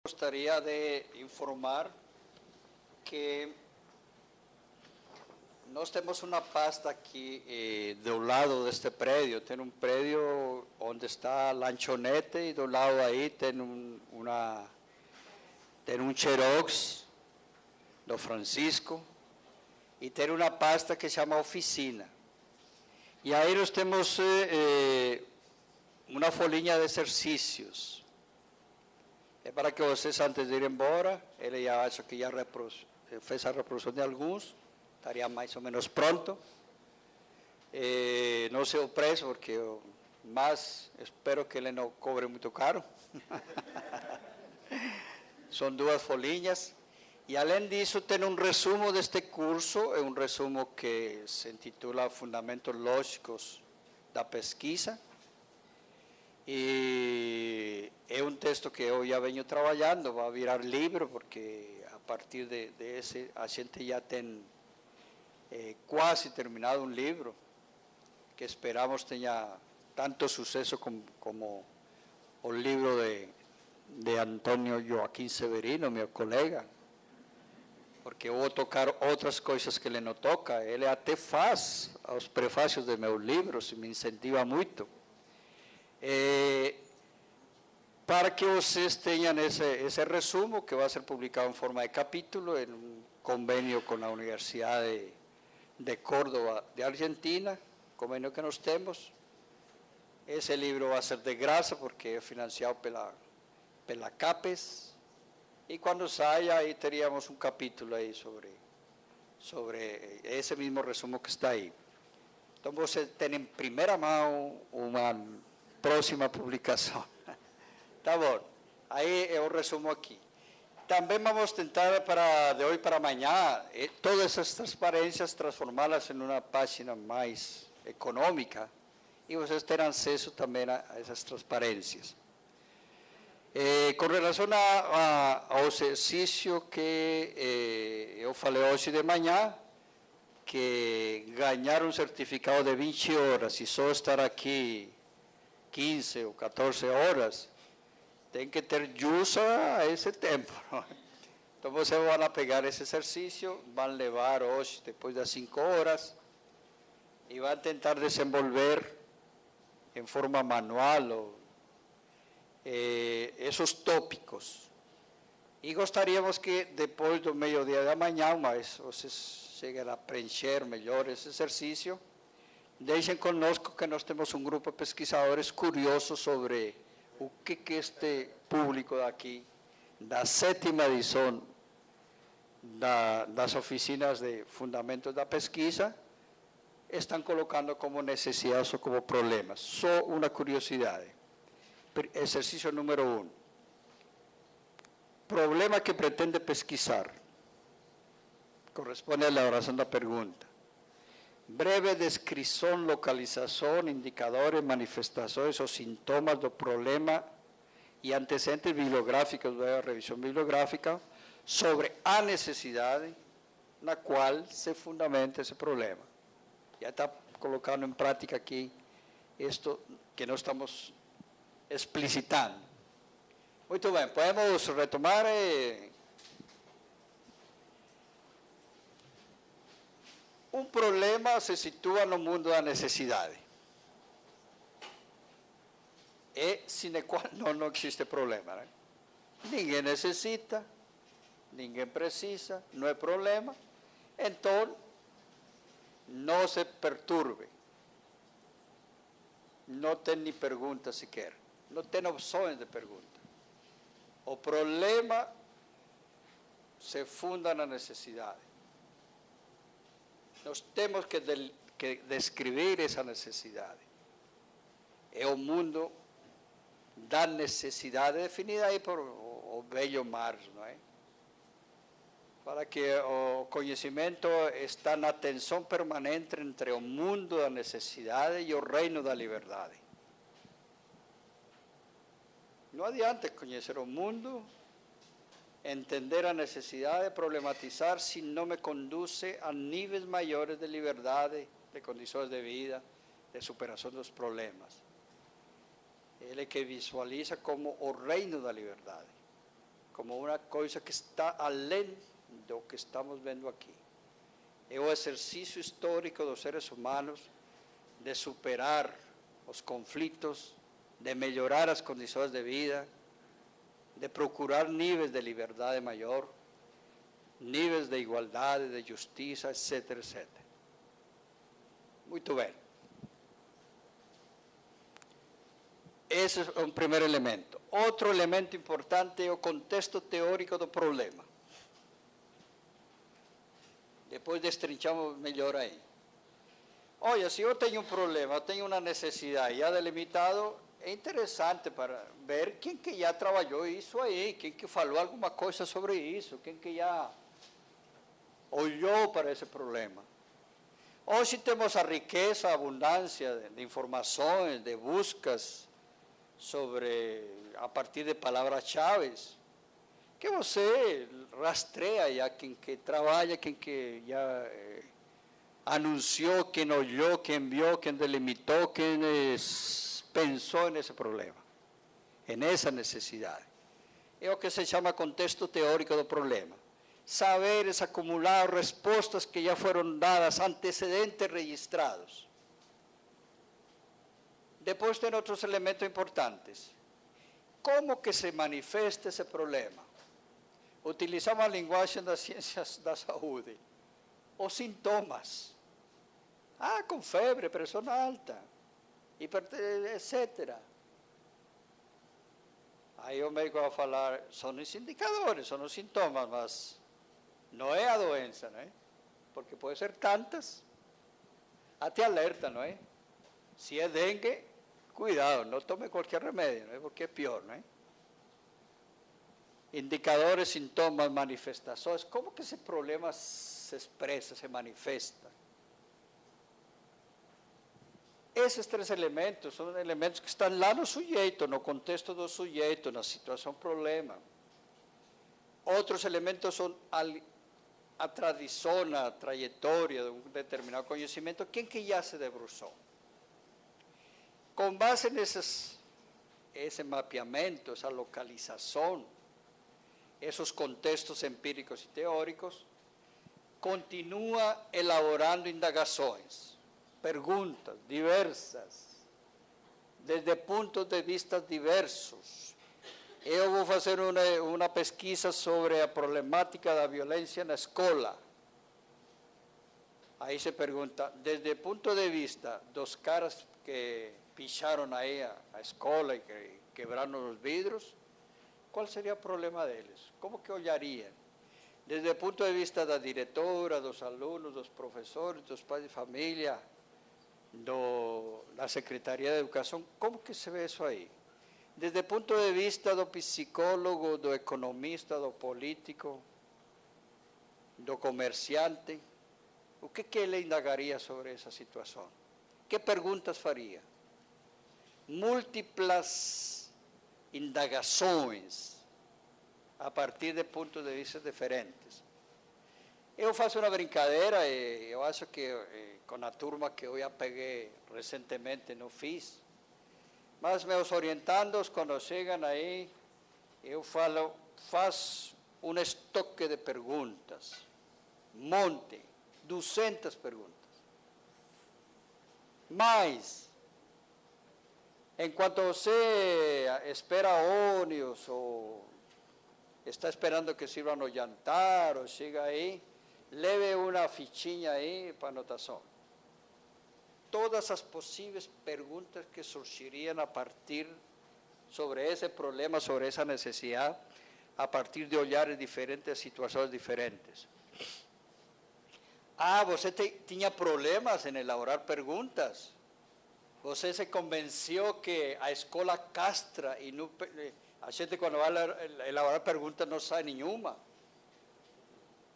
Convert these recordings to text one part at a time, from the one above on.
Gostaria de informar que nós temos uma pasta aqui do lado deste prédio. Tem um prédio onde está a lanchonete e do lado aí tem um xerox do Francisco e tem uma pasta que se chama oficina. E aí nós temos uma folhinha de exercícios. É para que vocês, antes de ir embora, ele já acho que já fez a reprodução de alguns, estaria mais ou menos pronto. Não sei o preço, porque mas espero que ele não cobre muito caro. São 2 folhinhas. E além disso, tem um resumo deste curso, é um resumo que se intitula Fundamentos Lógicos da Pesquisa. E é um texto que eu já venho trabalhando, vai virar livro, porque a partir desse a gente já tem quase terminado um livro, que esperamos tenha tanto sucesso como o livro de Antônio Joaquim Severino, meu colega, porque eu vou tocar outras coisas que ele não toca. Ele até faz os prefácios de meus livros e me incentiva muito. Para que vocês tenham esse resumo, que vai ser publicado em forma de capítulo, em um convênio com a Universidade de Córdoba de Argentina, convênio que nós temos. Esse livro vai ser de graça, porque é financiado pela CAPES, e quando saia, aí teríamos um capítulo aí sobre esse mesmo resumo que está aí. Então, vocês têm em primeira mão uma próxima publicação. Tá bom. Aí eu resumo aqui. Também vamos tentar, de hoje para amanhã, todas essas transparências, transformá-las em uma página mais econômica, e vocês terão acesso também a essas transparências. Com relação ao exercício que eu falei hoje de manhã, que ganhar um certificado de 20 horas e só estar aqui 15 ou 14 horas, tem que ter jus a esse tempo. Então, vocês vão pegar esse exercício, vão levar hoje, depois das 5 horas, e vão tentar desenvolver em forma manual esses tópicos. E gostaríamos que depois do meio-dia da manhã, mas vocês cheguem a preencher melhor esse exercício, deixem conosco que nós temos um grupo de pesquisadores curiosos sobre o que este público daqui, da 7ª edição das oficinas de fundamentos da pesquisa, estão colocando como necessidades ou como problemas. Só uma curiosidade. Exercício número 1. Problema que pretende pesquisar. Corresponde à elaboração da pergunta. Breve descrição, localização, indicadores, manifestações ou sintomas do problema e antecedentes bibliográficos da revisão bibliográfica sobre a necessidade na qual se fundamenta esse problema. Já está colocando em prática aqui isto que nós estamos explicitando. Muito bem, podemos retomar. Um problema se situa no mundo da necessidade. E, sine qua non, não existe problema. Né? Ninguém necessita, ninguém precisa, não é problema. Então, não se perturbe. Não tem nem pergunta sequer. Não tem opções de pergunta. O problema se funda na necessidade. Nós temos que descrever essa necessidade. É o mundo da necessidade, definida aí por o velho Marx, não é? Para que o conhecimento está na tensão permanente entre o mundo da necessidade e o reino da liberdade. Não adianta conhecer o mundo, entender a necessidade, problematizar, se não me conduz a níveis maiores de liberdade, de condições de vida, de superação dos problemas. Ele que visualiza como o reino da liberdade. como uma coisa que está além do que estamos vendo aqui. É o exercício histórico dos seres humanos de superar os conflitos, de melhorar as condições de vida, de procurar níveis de liberdade maior, níveis de igualdade, de justiça, etc., etc. Muito bem. Esse é um primeiro elemento. Outro elemento importante é o contexto teórico do problema. Depois destrinchamos melhor aí. Olha, se eu tenho um problema, eu tenho uma necessidade já delimitado, é interessante para ver quem que já trabalhou isso aí, quem que falou alguma coisa sobre isso, quem que já olhou para esse problema. Hoje temos a riqueza, a abundância de informações, de buscas sobre, a partir de palavras-chave, que você rastreia já quem que trabalha, quem que já anunciou, quem olhou, quem viu, quem delimitou, quem pensou nesse problema, nessa necessidade. É o que se chama contexto teórico do problema. Saberes acumulados, respostas que já foram dadas, antecedentes registrados. Depois tem outros elementos importantes. Como que se manifesta esse problema? Utilizamos a linguagem das ciências da saúde. Os sintomas. Com febre, pressão alta, etc. Aí o médico vai falar, são os indicadores, são os sintomas, mas não é a doença, não é? Porque pode ser tantas. Até alerta, não é? Se é dengue, cuidado, não tome qualquer remédio, não é? Porque é pior, não é? Indicadores, sintomas, manifestações. Como que esse problema se expressa, se manifesta? Esses três elementos são elementos que estão lá no sujeito, no contexto do sujeito, na situação problema. Outros elementos são a tradição, a trajetória de um determinado conhecimento, quem que já se debruçou. Com base esse mapeamento, essa localização, esses contextos empíricos e teóricos, continua elaborando indagações, perguntas diversas, desde pontos de vista diversos. Eu vou fazer uma pesquisa sobre a problemática da violência na escola. Aí se pergunta, desde o ponto de vista dos caras que picharam aí a escola e que quebraram os vidros, qual seria o problema deles? Como que olhariam? Desde o ponto de vista da diretora, dos alunos, dos professores, dos pais de família, da Secretaria de Educação, como que se vê isso aí? Desde o ponto de vista do psicólogo, do economista, do político, do comerciante, o que ele indagaria sobre essa situação? Que perguntas faria? Múltiplas indagações a partir de pontos de vista diferentes. Eu faço uma brincadeira, eu acho que com a turma que eu já peguei recentemente não fiz, mas meus orientandos, quando chegam aí, eu falo, faz um estoque de perguntas, monte, 200 perguntas. Mas, enquanto você espera ônibus, ou está esperando que sirva no jantar, ou chega aí, leve uma fichinha aí para anotação. Todas as possíveis perguntas que surgiriam a partir sobre esse problema, sobre essa necessidade, a partir de olhares diferentes, situações diferentes. Você tinha problemas em elaborar perguntas? Você se convenceu que a escola castra e não, a gente quando vai elaborar perguntas não sabe nenhuma?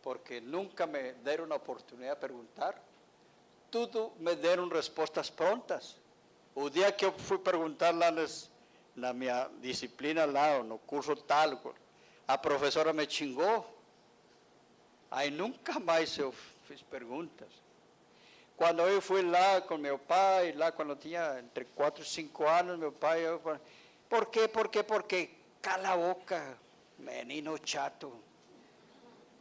Porque nunca me deram a oportunidade de perguntar. Tudo me deram respostas prontas. O dia que eu fui perguntar lá na minha disciplina, lá no curso tal, a professora me xingou. Aí nunca mais eu fiz perguntas. Quando eu fui lá com meu pai, lá quando eu tinha entre 4 e 5 anos, meu pai, por quê? Cala a boca. menino chato.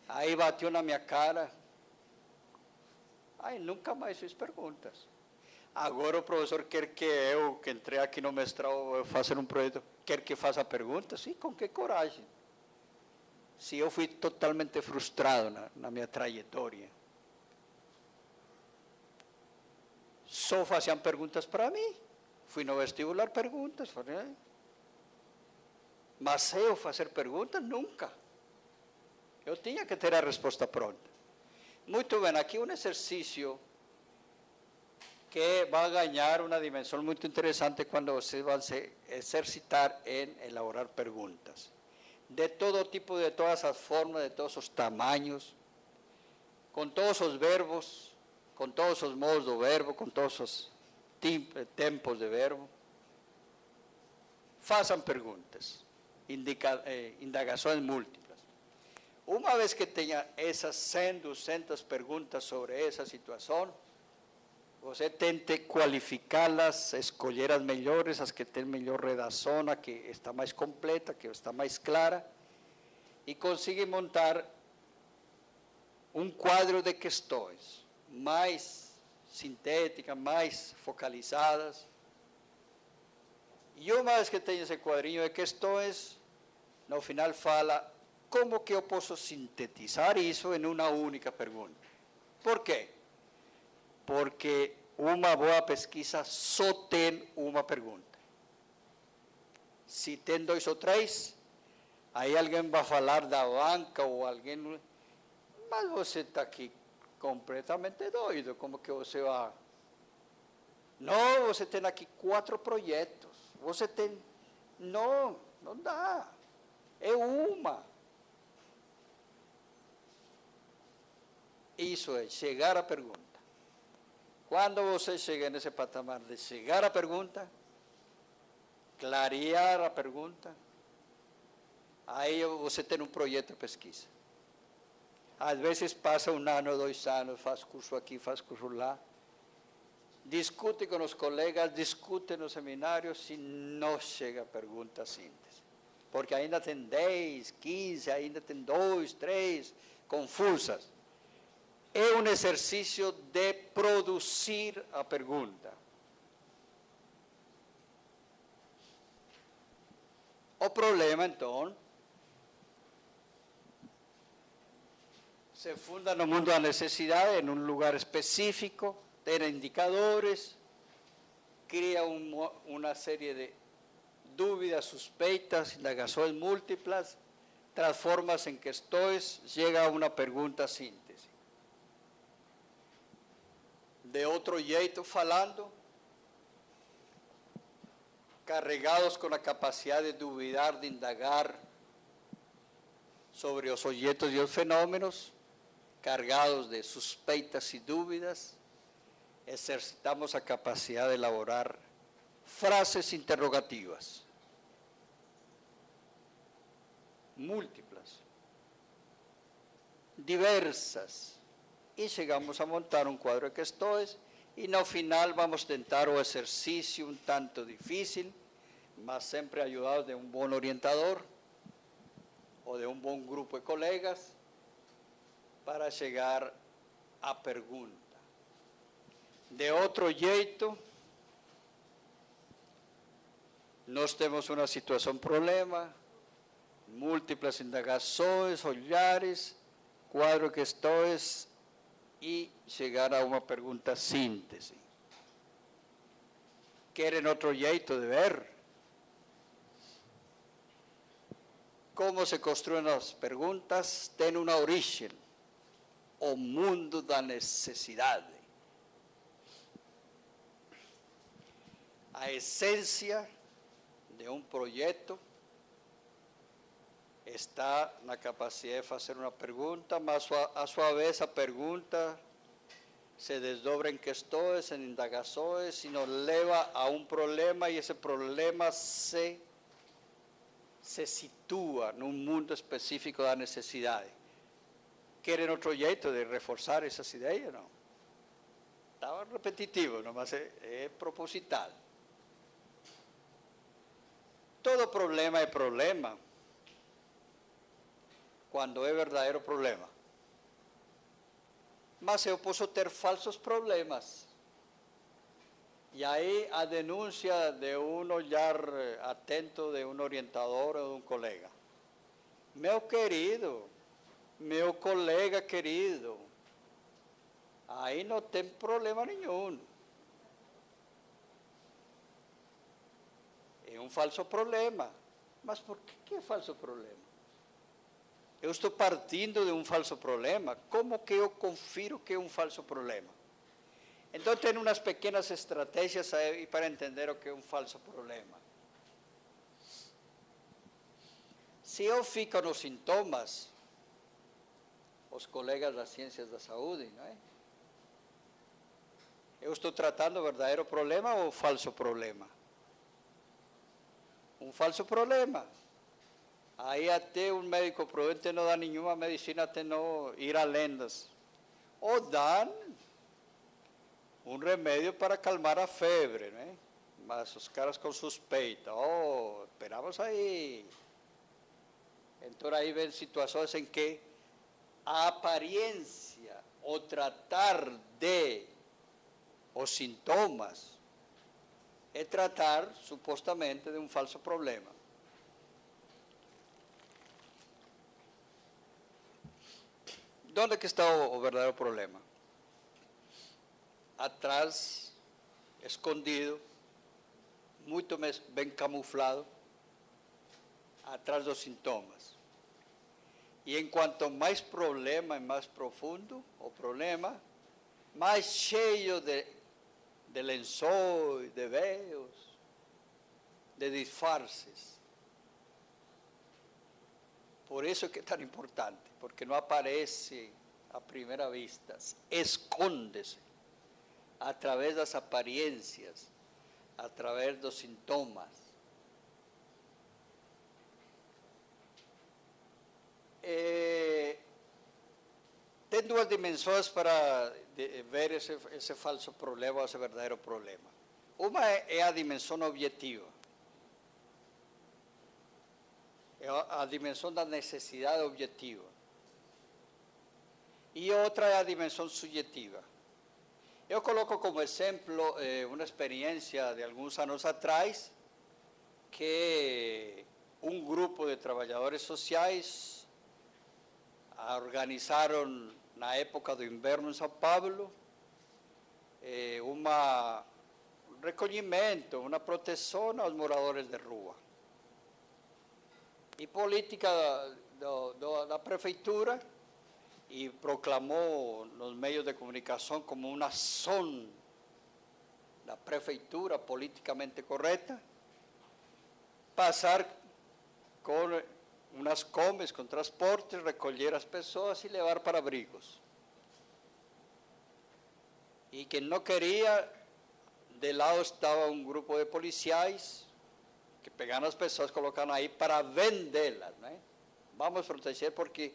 Aí bateu na minha cara. Aí nunca mais fiz perguntas. Agora o professor quer que eu, que entrei aqui no mestrado, fazer um projeto, quer que faça perguntas? Sim, com que coragem? Se eu fui totalmente frustrado na minha trajetória. Só faziam perguntas para mim. Fui no vestibular, perguntas. Mas eu fazer perguntas, nunca. Eu tinha que ter a resposta pronta. Muito bem, aqui um exercício que vai ganhar uma dimensão muito interessante quando vocês vão se exercitar em elaborar perguntas. De todo tipo, de todas as formas, de todos os tamanhos, com todos os verbos, com todos os modos do verbo, com todos os tempos de verbo. Façam perguntas, indagações múltiplas. Uma vez que tenha essas 100, 200 perguntas sobre essa situação, você tente qualificá-las, escolher as melhores, as que têm melhor redação, a que está mais completa, que está mais clara, e consiga montar um quadro de questões mais sintéticas, mais focalizadas. E uma vez que tenha esse quadrinho de questões, no final fala como que eu posso sintetizar isso em uma única pergunta. Por quê? Porque uma boa pesquisa só tem uma pergunta. Se tem 2 ou 3, aí alguém vai falar da banca ou alguém... Mas você está aqui completamente doido, como que você vai... Não, você tem aqui 4 projetos. Você tem... Não, não dá. É uma. Isso é chegar à pergunta. Quando você chega nesse patamar de chegar à pergunta, clarear a pergunta, aí você tem um projeto de pesquisa. Às vezes passa 1 ano, 2 anos, faz curso aqui, faz curso lá, discute com os colegas, discute nos seminários e não chega a pergunta síntese. Porque ainda tem 10, 15, ainda tem 2, 3, confusas. É um exercício de produzir a pergunta. O problema, então, se funda no mundo da necessidade, em um lugar específico, tem indicadores, cria uma série de dúvidas, suspeitas, indagações múltiplas, transforma-se em questões, chega a uma pergunta síntese. De outro jeito falando, carregados com a capacidade de duvidar, de indagar sobre os objetos e os fenômenos, cargados de suspeitas e dúvidas, exercitamos a capacidade de elaborar frases interrogativas, múltiplas, diversas, e chegamos a montar um quadro de questões e no final vamos tentar o exercício um tanto difícil, mas sempre ajudado de um bom orientador ou de um bom grupo de colegas para chegar à pergunta. De outro jeito, nós temos uma situação problema, múltiplas indagações, olhares, quadro de questões e chegar a uma pergunta síntese. Querem outro jeito de ver? Como se construem as perguntas tem uma origem, o mundo da necessidade. A essência de um projeto está na capacidade de fazer uma pergunta, mas a sua vez a pergunta se desdobra em questões, em indagações e nos leva a um problema e esse problema se situa num mundo específico da necessidade. Querem outro jeito de reforçar essas ideias? Não. Estava repetitivo, mas é proposital. Todo problema é problema quando é verdadeiro problema. Mas eu posso ter falsos problemas. E aí a denúncia de um olhar atento de um orientador ou de um colega. Meu querido, meu colega querido, aí não tem problema nenhum. É um falso problema. Mas por que é falso problema? Eu estou partindo de um falso problema. Como que eu confiro que é um falso problema? Então, tem umas pequenas estratégias aí para entender o que é um falso problema. Se eu fico nos sintomas, os colegas das ciências da saúde, não é? Eu estou tratando o verdadeiro problema ou o falso problema? Um falso problema. Aí até um médico prudente não dá nenhuma medicina até não ir a lendas. Ou dá um remédio para acalmar a febre, né? Mas os caras com suspeita, esperamos aí. Então aí vem situações em que a aparência, o tratar de os sintomas, é tratar supostamente de um falso problema. Onde que está o verdadeiro problema? Atrás, escondido, muito bem camuflado, atrás dos sintomas. E enquanto mais problema e mais profundo o problema, mais cheio de lençóis, de véus, de disfarces. Por isso que é tão importante, porque não aparece à primeira vista, esconde-se através das aparências, através dos sintomas. Tem duas dimensões para ver esse falso problema ou esse verdadeiro problema. Uma é a dimensão objetiva. É a dimensão da necessidade objetiva. E outra é a dimensão subjetiva. Eu coloco como exemplo uma experiência de alguns anos atrás, que um grupo de trabalhadores sociais organizaram, na época do inverno em São Paulo, um recolhimento, uma proteção aos moradores de rua. E política da prefeitura, e proclamou nos meios de comunicação como uma ação da prefeitura politicamente correta, passar com umas combis, com transportes, recolher as pessoas e levar para abrigos. E quem não queria, de lado estava um grupo de policiais, que pegaram as pessoas, colocaram aí para vendê-las, né? Vamos proteger porque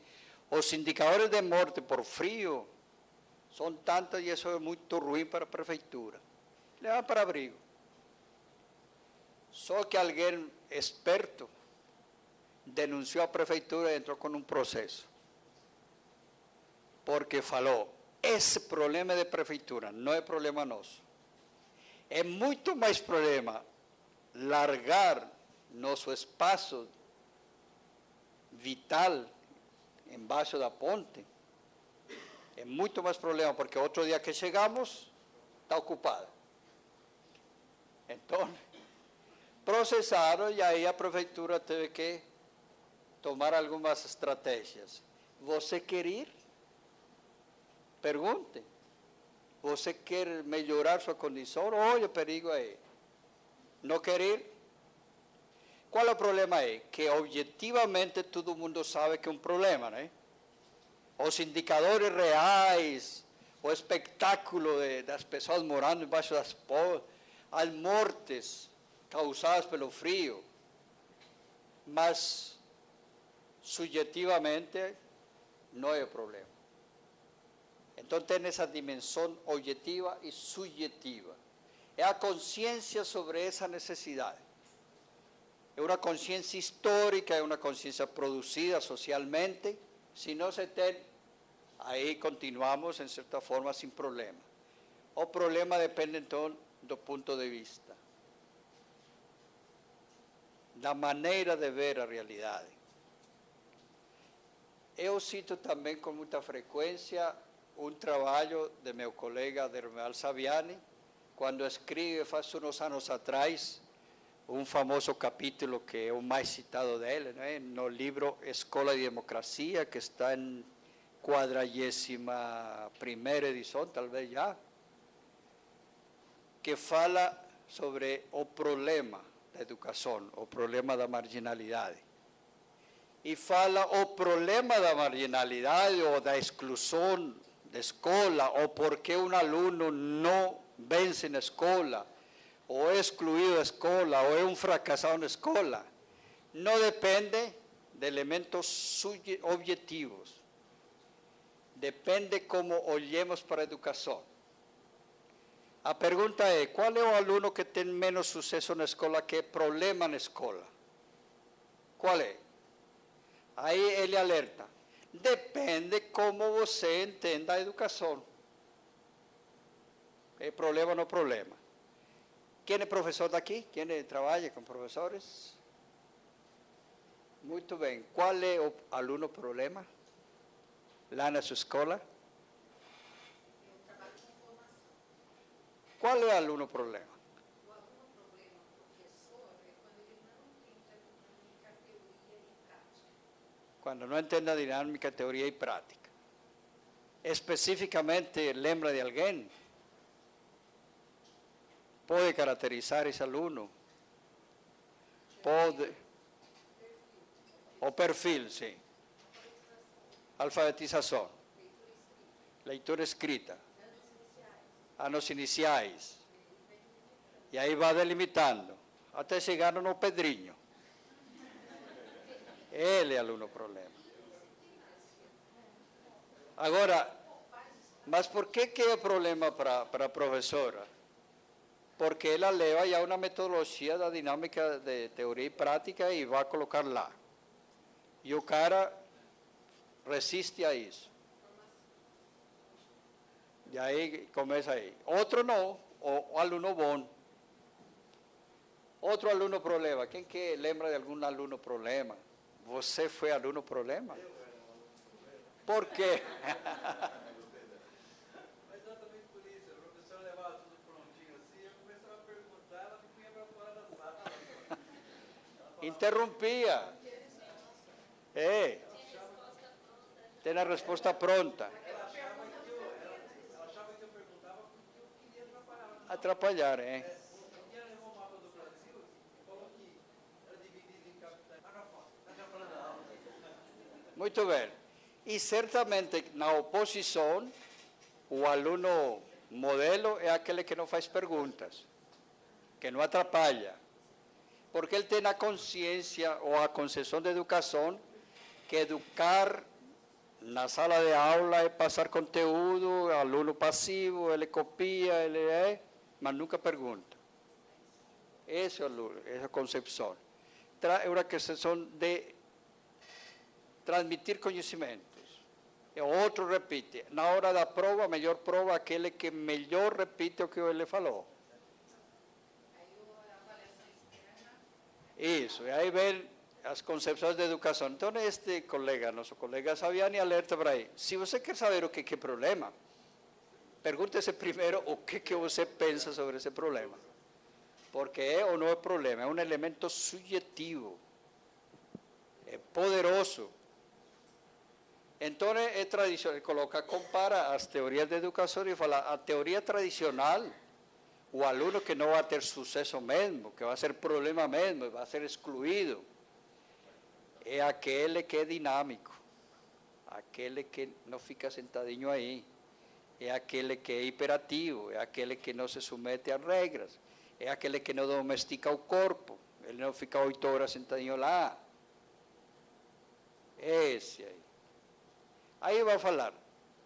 os indicadores de morte por frio são tantos e isso é muito ruim para a prefeitura. Levar para abrigo. Só que alguém esperto denunciou a prefeitura e entrou com um processo. Porque falou, esse problema é de prefeitura, não é problema nosso. É muito mais problema largar nosso espaço vital embaixo da ponte. É muito mais problema, porque outro dia que chegamos, está ocupada. Então, processaram e aí a prefeitura teve que tomar algumas estratégias. Você quer ir? Pergunte. Você quer melhorar sua condição? Olha o perigo aí. Não quer ir? Qual é o problema aí? Que objetivamente todo mundo sabe que é um problema, né? Os indicadores reais, o espetáculo das pessoas morando embaixo das pontes, as mortes causadas pelo frio, mas subjetivamente não é o problema. Então tem essa dimensão objetiva e subjetiva. É a consciência sobre essa necessidade. É uma consciência histórica, é uma consciência produzida socialmente. Se não se tem, aí continuamos, em certa forma, sem problema. O problema depende, então, do ponto de vista, da maneira de ver a realidade. Eu cito também com muita frequência um trabalho de meu colega Dermal Saviani, quando escreve, faz uns anos atrás, um famoso capítulo que é o mais citado dele, né? No livro Escola de Democracia, que está em 41ª edição, talvez já, que fala sobre o problema da educação, o problema da marginalidade. E fala o problema da marginalidade ou da exclusão da escola, ou porque um aluno não vence na escola, ou é excluído da escola, ou é um fracassado na escola, não depende de elementos objetivos. Depende como olhemos para a educação. A pergunta é, qual é o aluno que tem menos sucesso na escola, que é problema na escola? Qual é? Aí ele alerta. Depende como você entenda a educação. É problema ou não problema? Quem é professor daqui? Quem trabalha com professores? Muito bem. Qual é o aluno problema? Lá na sua escola? Qual é o aluno problema? O aluno problema, professor, é quando ele não entende a dinâmica, teoria e prática. Quando não entende a dinâmica, teoria e prática. Especificamente, lembra de alguém? Pode caracterizar esse aluno? Pode. O perfil, sim. Alfabetização. Leitura escrita. Anos iniciais. E aí vai delimitando, até chegar no Pedrinho. Ele é aluno problema. Agora, mas por que é problema para a professora? Porque ela leva já uma metodologia da dinâmica de teoria e prática e vai colocar lá. E o cara resiste a isso. E aí começa aí. Outro não, o aluno bom. Outro aluno problema. Quem que lembra de algum aluno problema? Você foi aluno problema? Por quê? Exatamente por isso. A professora levava tudo prontinho assim, eu começava a perguntar, ela me punha para fora da sala. Interrompia. É. Tem a resposta pronta. Ela achava que eu perguntava porque eu queria atrapalhar. Atrapalhar, é. Um dia ela levou o mapa do Brasil e falou que era dividido em capitais. Está atrapalhando a aula. Muito bem. E certamente na oposição, o aluno modelo é aquele que não faz perguntas, que não atrapalha. Porque ele tem a consciência ou a concepção de educação que educar na sala de aula é passar conteúdo, aluno passivo, ele copia, ele mas nunca pergunta. Essa é a concepção. É uma concepção de transmitir conhecimentos. E o outro repite. Na hora da prova, a melhor prova é aquele que melhor repite o que ele falou. Aí a avaliação externa. Isso, e aí vem as concepções de educação. Então, este colega, nosso colega Saviani, alerta para aí. Se você quer saber o que é problema, pergunte-se primeiro o que você pensa sobre esse problema. Porque é ou não é problema, é um elemento subjetivo, é poderoso. Então, é tradicional, compara as teorias de educação e fala, a teoria tradicional, o aluno que não vai ter sucesso mesmo, que vai ser problema mesmo, vai ser excluído, é aquele que é dinâmico, aquele que não fica sentadinho aí, é aquele que é hiperativo, é aquele que não se submete às regras, é aquele que não domestica o corpo, ele não fica 8 horas sentadinho lá. Esse aí. Aí vai falar,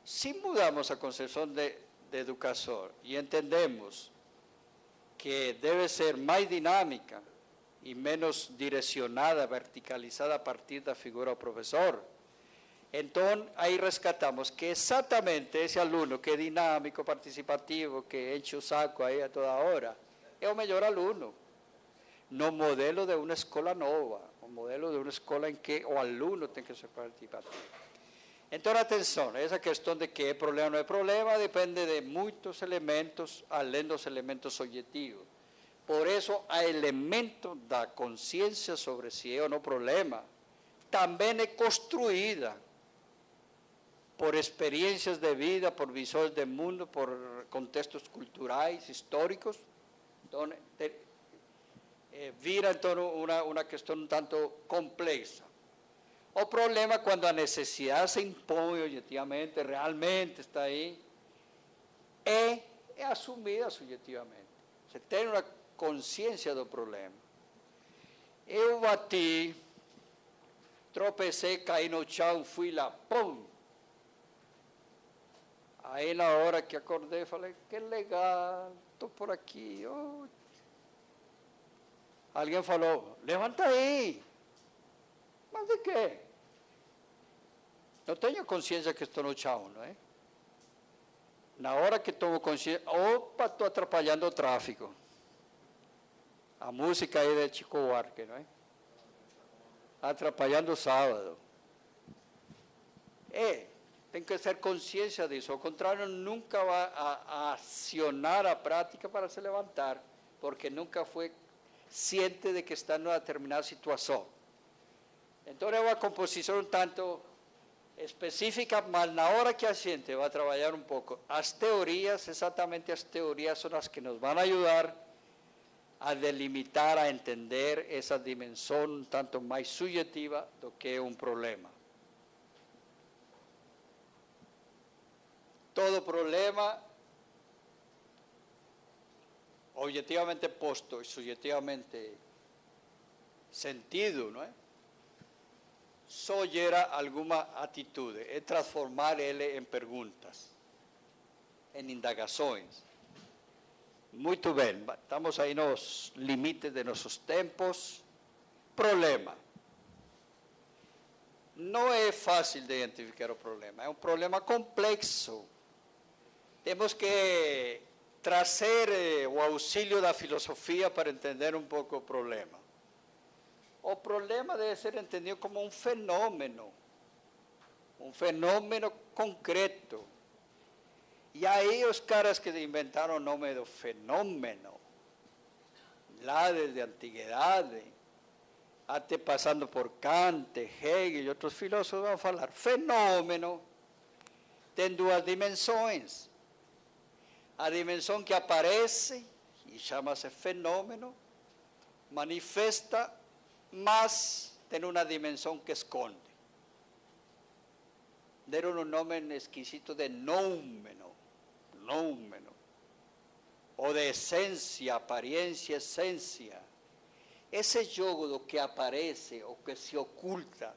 se mudamos a concepção de educação e entendemos que deve ser mais dinâmica e menos direcionada, verticalizada a partir da figura do professor. Então, aí rescatamos que exatamente esse aluno que é dinâmico, participativo, que enche o saco aí a toda hora, é o melhor aluno, no modelo de uma escola nova, o modelo de uma escola em que o aluno tem que ser participativo. Então, atenção, essa questão de que é problema ou não é problema depende de muitos elementos, além dos elementos objetivos. Por isso, há elemento da consciência sobre se é ou não problema, também é construída por experiências de vida, por visões de mundo, por contextos culturais, históricos. Então, vira então uma questão um tanto complexa. O problema é quando a necessidade se impõe objetivamente, realmente está aí, é assumida subjetivamente. Você tem uma consciência do problema. Eu bati, tropecei, caí no chão, fui lá, pum! Aí na hora que acordei, falei, que legal, estou por aqui. Oh. Alguém falou, levanta aí. Mas de quê? Eu tenho consciência que estou no chão, não é? Na hora que tomo consciência, opa, estou atrapalhando o tráfego. A música aí de Chico Buarque, não é? Atrapalhando o sábado. Tem que ter consciência disso, ao contrário, nunca vai a acionar a prática para se levantar, porque nunca foi ciente de que está numa determinada situação. Então é uma composição um tanto específica, mas na hora que a gente vai trabalhar um pouco, as teorias, exatamente as teorias são as que nos vão ajudar a delimitar, a entender essa dimensão um tanto mais subjetiva do que é um problema. Todo problema, objetivamente posto e subjetivamente sentido, não é? Só gera alguma atitude, é transformar ele em perguntas, em indagações. Muito bem, estamos aí nos limites de nossos tempos. Problema. Não é fácil de identificar o problema, é um problema complexo. Temos que trazer o auxílio da filosofia para entender um pouco o problema. O problema deve ser entendido como um fenômeno concreto. E aí os caras que inventaram o nome do fenômeno, lá desde a antiguidade, até passando por Kant, Hegel e outros filósofos, vão falar, fenômeno tem duas dimensões. A dimensão que aparece, e chama-se fenômeno, manifesta, mas tem uma dimensão que esconde. Deram um nome esquisito de noumeno, ou de essência, aparência, essência. Esse jogo do que aparece, o que se oculta,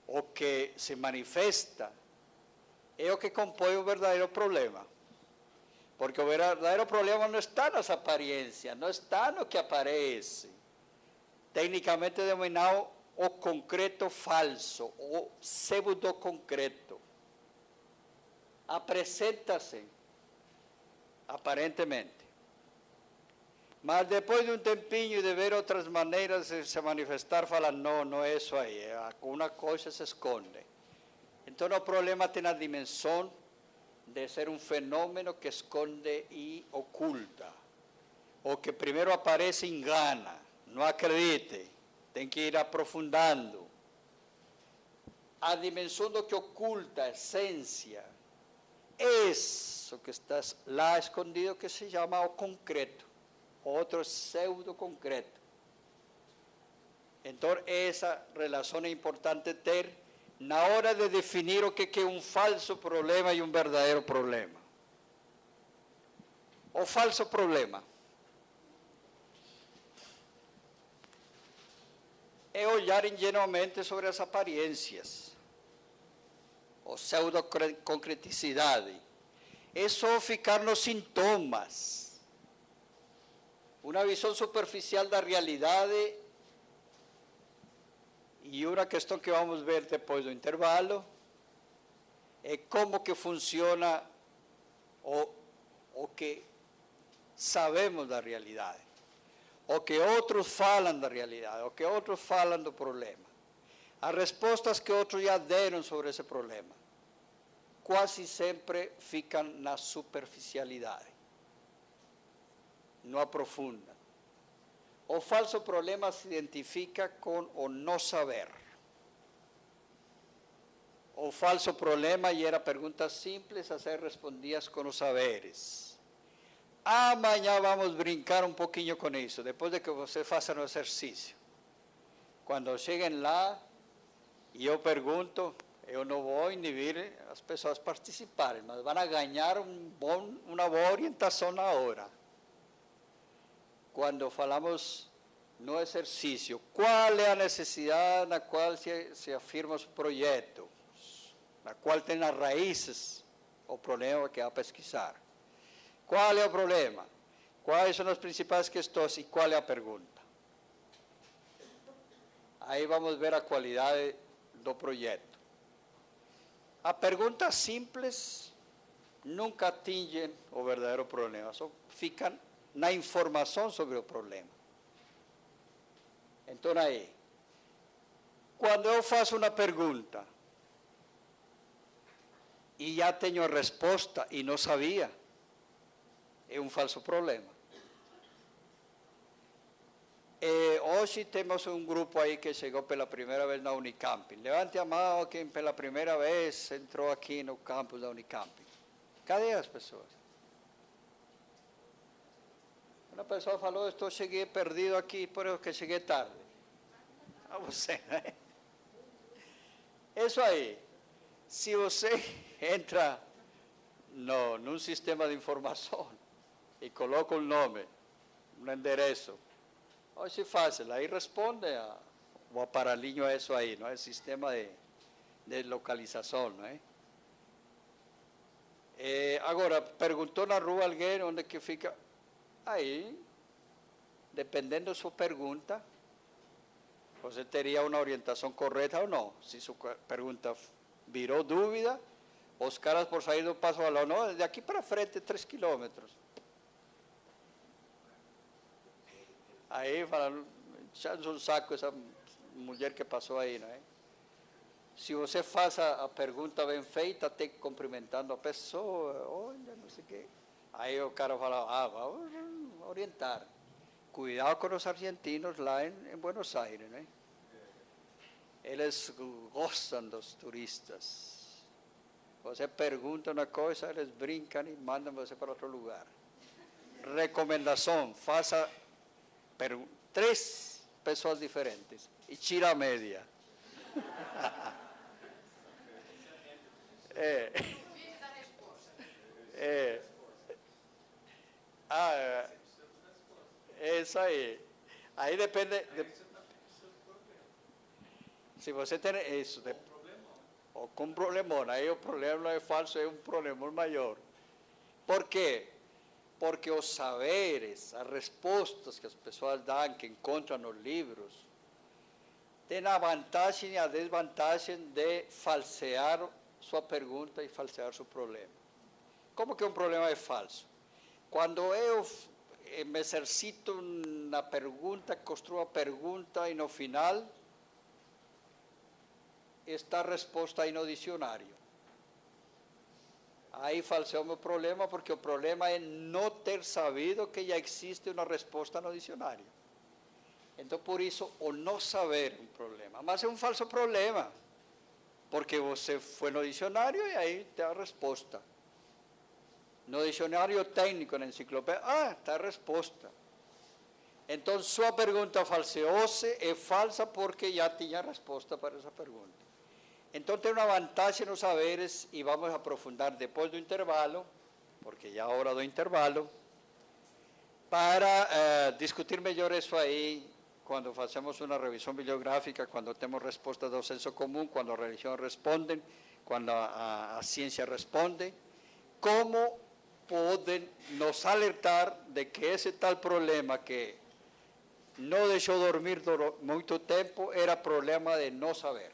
o que se manifesta, é o que compõe o verdadeiro problema. Porque o verdadeiro problema não está nas aparências, não está no que aparece. Tecnicamente denominado o concreto falso, o pseudo-concreto. Apresenta-se, aparentemente. Mas depois de um tempinho de ver outras maneiras de se manifestar, fala, não é isso aí, alguma coisa se esconde. Então o problema tem a dimensão de ser um fenômeno que esconde e oculta. O que primeiro aparece engana, não acredite, tem que ir aprofundando. A dimensão do que oculta, a essência, isso que está lá escondido que se chama o concreto, outro pseudo-concreto. Então essa relação é importante ter na hora de definir o que é um falso problema e um verdadeiro problema. O falso problema é olhar ingenuamente sobre as aparências, ou pseudo-concreticidade. É só ficar nos sintomas. Uma visão superficial da realidade e uma questão que vamos ver depois do intervalo é como que funciona o que sabemos da realidade, o que outros falam da realidade, o que outros falam do problema, as respostas que outros já deram sobre esse problema, quase sempre ficam na superficialidade, não aprofundam. O falso problema se identifica com o não saber. O falso problema gera perguntas simples a ser respondidas com os saberes. Amanhã vamos brincar um pouquinho com isso, depois de que você faça o exercício. Quando cheguem lá e eu pergunto, eu não vou inibir as pessoas participarem, mas vão ganhar uma boa orientação na hora. Quando falamos no exercício, qual é a necessidade na qual se afirma o projeto, na qual tem as raízes o problema que vai pesquisar. Qual é o problema? Quais são as principais questões e qual é a pergunta? Aí vamos ver a qualidade do projeto. As perguntas simples nunca atingem o verdadeiro problema, só ficam na informação sobre o problema. Então aí, quando eu faço uma pergunta e já tenho a resposta e não sabia, é um falso problema. Hoje temos um grupo aí que chegou pela primeira vez na Unicamp. Levante a mão quem pela primeira vez entrou aqui no campus da Unicamp. Cadê as pessoas? Uma pessoa falou, cheguei perdido aqui, por isso que cheguei tarde. A você, né? Isso aí. Se você entra num sistema de informação e coloca um nome, um endereço, hoje é fácil, aí responde o aparelhinho a isso aí, não é? Sistema de localização, não é? Agora, perguntou na rua alguém onde que fica. Aí, dependendo da sua pergunta, você teria uma orientação correta ou não. Se sua pergunta virou dúvida, os caras por sair do passo falaram, não, de aqui para frente 3 quilômetros. Aí falaram, já um saco essa mulher que passou aí, não é? Se você faz a pergunta bem feita, até cumprimentando a pessoa, olha, não sei o quê. Aí o cara fala, vamos orientar. Cuidado com os argentinos lá em Buenos Aires, né? Eles gostam dos turistas. Você pergunta uma coisa, eles brincam e mandam você para outro lugar. Recomendação, faça 3 pessoas diferentes e tira a média. É isso aí. Aí depende. Se você tem isso. Ou com um problemão. Aí o problema não é falso, é um problema maior. Por quê? Porque os saberes, as respostas que as pessoas dão, que encontram nos livros, têm a vantagem e a desvantagem de falsear sua pergunta e falsear seu problema. Como que um problema é falso? Quando eu me exercito na pergunta, construo a pergunta e no final está a resposta aí no dicionário. Aí falseou o meu problema, porque o problema é não ter sabido que já existe uma resposta no dicionário. Então, por isso, o não saber é um problema. Mas é um falso problema, porque você foi no dicionário e aí tem a resposta. No dicionário técnico, na enciclopédia, está a resposta. Então, sua pergunta falseou-se, é falsa porque já tinha a resposta para essa pergunta. Então, tem uma vantagem nos saberes e vamos aprofundar depois do intervalo, porque já é a hora do intervalo, para discutir melhor isso aí, quando fazemos uma revisão bibliográfica, quando temos respostas do senso comum, quando as religiões respondem, quando a ciência responde, como podem nos alertar de que esse tal problema que não deixou dormir muito tempo era problema de não saber.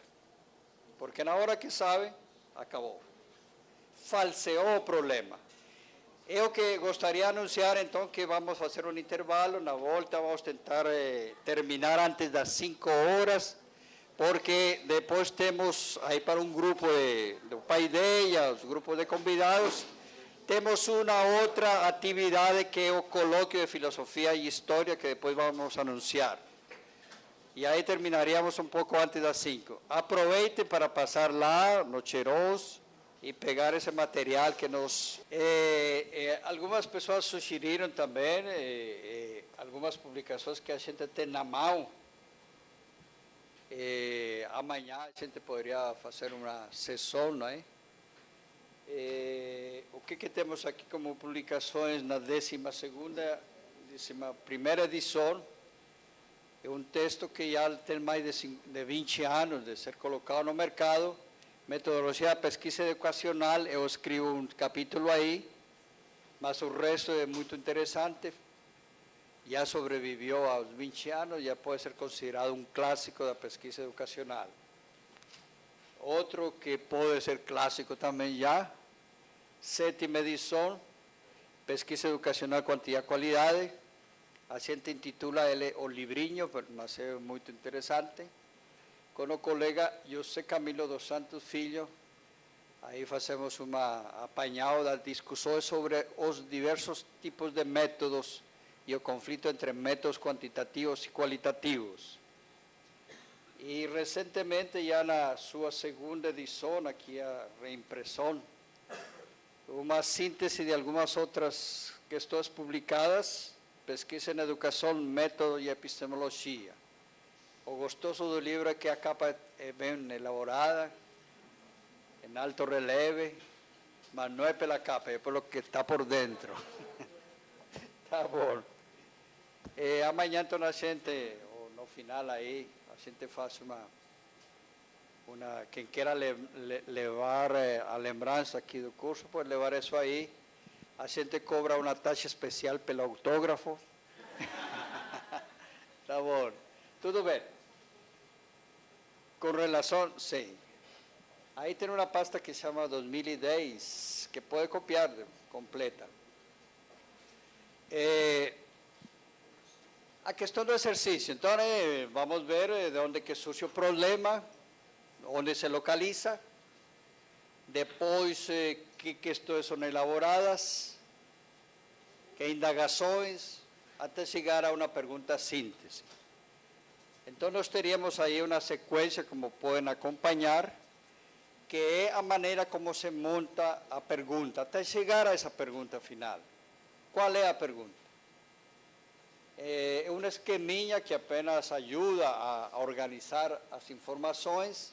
Porque na hora que sabe, acabou. Falseou o problema. Eu que gostaria de anunciar, então, que vamos fazer um intervalo. Na volta vamos tentar terminar antes das 5 horas, porque depois temos aí para um grupo do Paideia, os grupos de convidados, temos uma outra atividade que é o colóquio de filosofia e história, que depois vamos anunciar. E aí terminaríamos um pouco antes das 5. Aproveite para passar lá no Cheiroz e pegar esse material que nos... algumas pessoas sugeriram também algumas publicações que a gente tem na mão. Amanhã a gente poderia fazer uma sessão, não é? O que temos aqui como publicações na 12ª, 11ª edição? É um texto que já tem mais de 20 anos de ser colocado no mercado, Metodologia da Pesquisa Educacional. Eu escrevo um capítulo aí, mas o resto é muito interessante. Já sobreviveu aos 20 anos, já pode ser considerado um clássico da pesquisa educacional. Outro que pode ser clássico também já, 7ª edição, Pesquisa Educacional, Quantidade e Qualidade. A gente intitula ele O Livrinho, mas é muito interessante. Com o colega José Camilo dos Santos Filho, aí fazemos uma apanhado das discussões sobre os diversos tipos de métodos e o conflito entre métodos quantitativos e qualitativos. E recentemente, já na sua 2ª edição, aqui a reimpressão, uma síntese de algumas outras questões publicadas, Pesquisa em Educação, Método e Epistemologia. O gostoso do livro é que a capa é bem elaborada, em alto releve, mas não é pela capa, é pelo que está por dentro. Tá bom. Amanhã, então, a gente, ou no final aí, a gente faz quem queira levar a lembrança aqui do curso, pode levar isso aí. A gente cobra uma taxa especial pelo autógrafo. Tá bom. Tudo bem. Com relação, sim. Aí tem uma pasta que se chama 2010, que pode copiar completa. A questão do exercício. Então, vamos ver de onde que surge o problema, onde se localiza, depois que questões são elaboradas, que indagações, até chegar a uma pergunta síntese. Então, nós teríamos aí uma sequência, como podem acompanhar, que é a maneira como se monta a pergunta, até chegar a essa pergunta final. Qual é a pergunta? É um esqueminha que apenas ajuda a organizar as informações,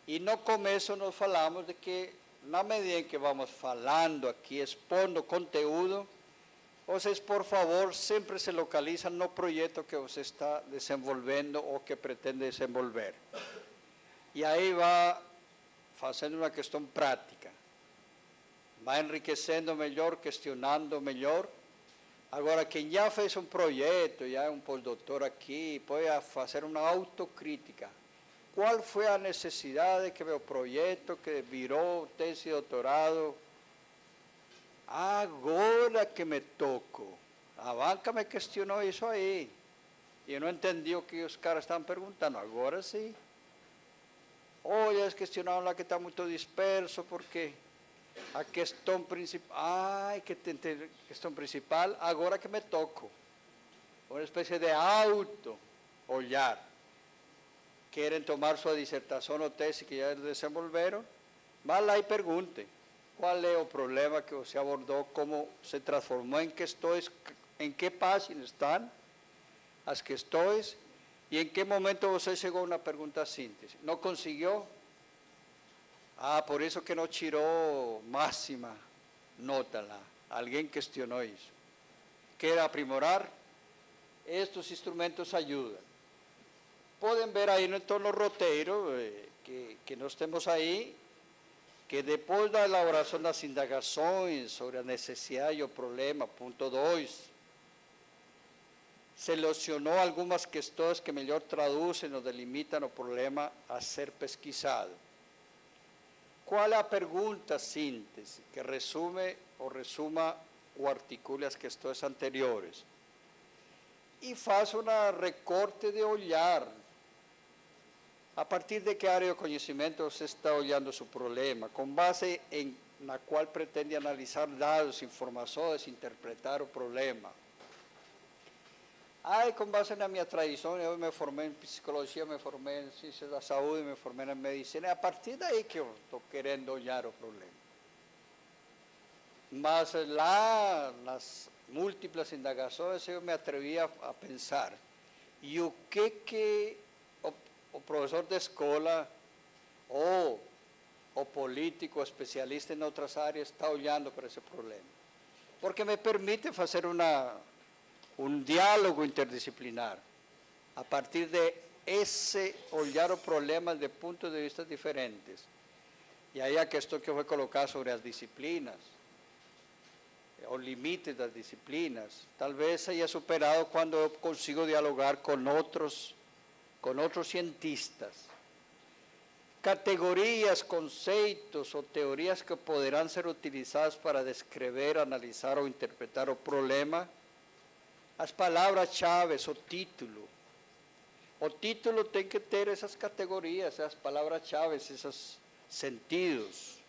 e no começo nós falamos de que, na medida em que vamos falando aqui, expondo conteúdo, vocês, por favor, sempre se localizam no projeto que você está desenvolvendo ou que pretende desenvolver. E aí vai fazendo uma questão prática, vai enriquecendo melhor, questionando melhor. Agora, quem já fez um projeto, já é um pós-doutor aqui, pode fazer uma autocrítica. Qual foi a necessidade que meu projeto, que virou tese de doutorado, agora que me toco? A banca me questionou isso aí. E eu não entendi o que os caras estavam perguntando. Agora sim. Ou eles questionaram lá que está muito disperso, porque a questão principal, que tem questão principal, agora que me toco. Uma espécie de auto-olhar. Querem tomar sua dissertação ou tese que já desenvolveram, vá lá e perguntem qual é o problema que você abordou, como se transformou em questões, em que página estão as questões e em que momento você chegou a uma pergunta síntese. Não conseguiu? Por isso que não tirou máxima nota lá. Alguém questionou isso. Quer aprimorar? Estes instrumentos ajudam. Podem ver aí então no roteiro que nós temos aí, que depois da elaboração das indagações sobre a necessidade e o problema, ponto 2, selecionou algumas questões que melhor traduzem ou delimitam o problema a ser pesquisado. Qual é a pergunta síntese que resume ou resuma ou articula as questões anteriores? E faz um recorte de olhar. A partir de que área de conhecimento você está olhando seu problema, com base na qual pretende analisar dados, informações, interpretar o problema. Com base na minha tradição, eu me formei em psicologia, me formei em ciências da saúde, me formei em medicina, é a partir daí que eu estou querendo olhar o problema. Mas lá, nas múltiplas indagações, eu me atrevia a pensar, e o que o professor de escola ou o político especialista em outras áreas está olhando para esse problema? Porque me permite fazer um diálogo interdisciplinar a partir de esse olhar o problema de pontos de vista diferentes. E aí a questão que eu vou colocar sobre as disciplinas, o limite das disciplinas, talvez seja superado quando eu consigo dialogar com outros cientistas. Categorias, conceitos ou teorias que poderão ser utilizadas para descrever, analisar ou interpretar o problema, as palavras-chave, o título. O título tem que ter essas categorias, essas palavras-chave, esses sentidos.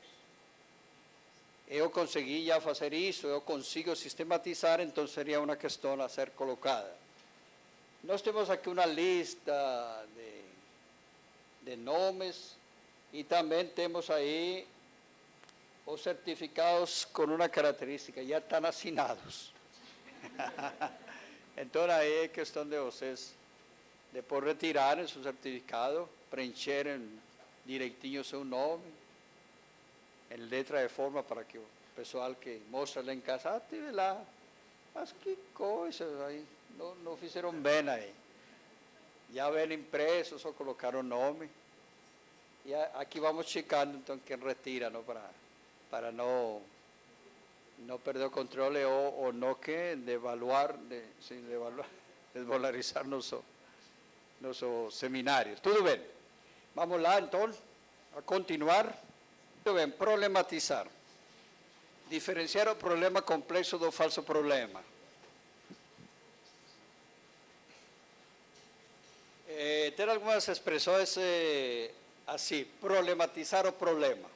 Eu consegui já fazer isso, eu consigo sistematizar, então seria uma questão a ser colocada. Nós temos aqui uma lista de nomes e também temos aí os certificados com uma característica, já estão assinados. Então aí é questão de vocês depois retirarem seu certificado, preencherem direitinho seu nome, em letra de forma para que o pessoal que mostra lá em casa, tive lá, mas que coisas aí. Não fizeram bem aí. Já vem impresso, só colocaram o nome. E aqui vamos checando, então, quem retira, não, para não perder o controle ou não que desvalorizar nossos seminários. Tudo bem. Vamos lá, então, a continuar. Muito bem, problematizar. Diferenciar o problema complexo do falso problema. Ter algumas expressões assim, problematizar o problema.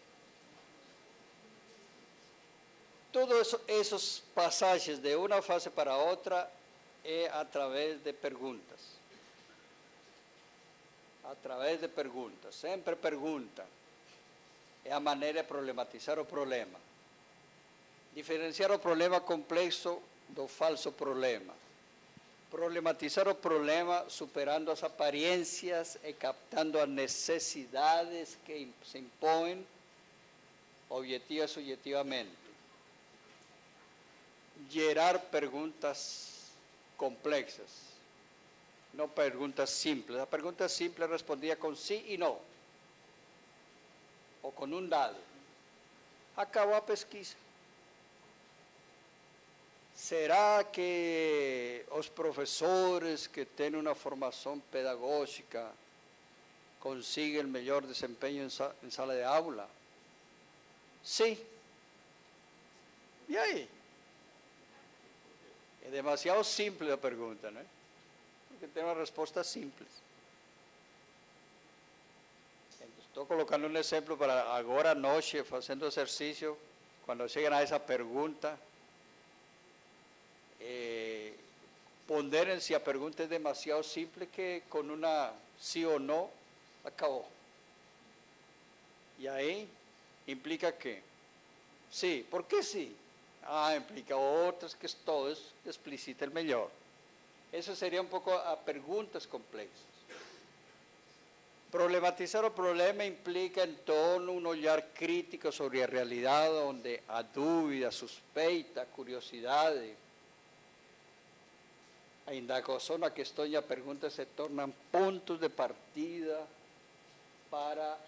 Todos esses passagens de uma fase para outra é através de perguntas. Através de perguntas, sempre pergunta. É a maneira de problematizar o problema. Diferenciar o problema complexo do falso problema. Problematizar o problema superando as aparências e captando as necessidades que se impõem objetiva e subjetivamente. Gerar perguntas complexas, não perguntas simples. A pergunta simples respondia com sim e não, ou com um dado. Acabou a pesquisa. Será que os professores que têm uma formação pedagógica conseguem melhor desempenho em sala de aula? Sim. E aí? É demasiado simples a pergunta, não é? Porque tem uma resposta simples. Estou colocando um exemplo para agora à noite, fazendo exercício, quando chegam a essa pergunta, ponderem se a pergunta é demasiado simples que com uma sim ou não, acabou. E aí, implica que? Sim, por que sim? Implica outras questões que explicitem melhor. Isso seria um pouco a perguntas complexas. Problematizar o problema implica, então, um olhar crítico sobre a realidade, onde a dúvida, a suspeita, a curiosidade, a indagação, a questão e a pergunta se tornam pontos de partida para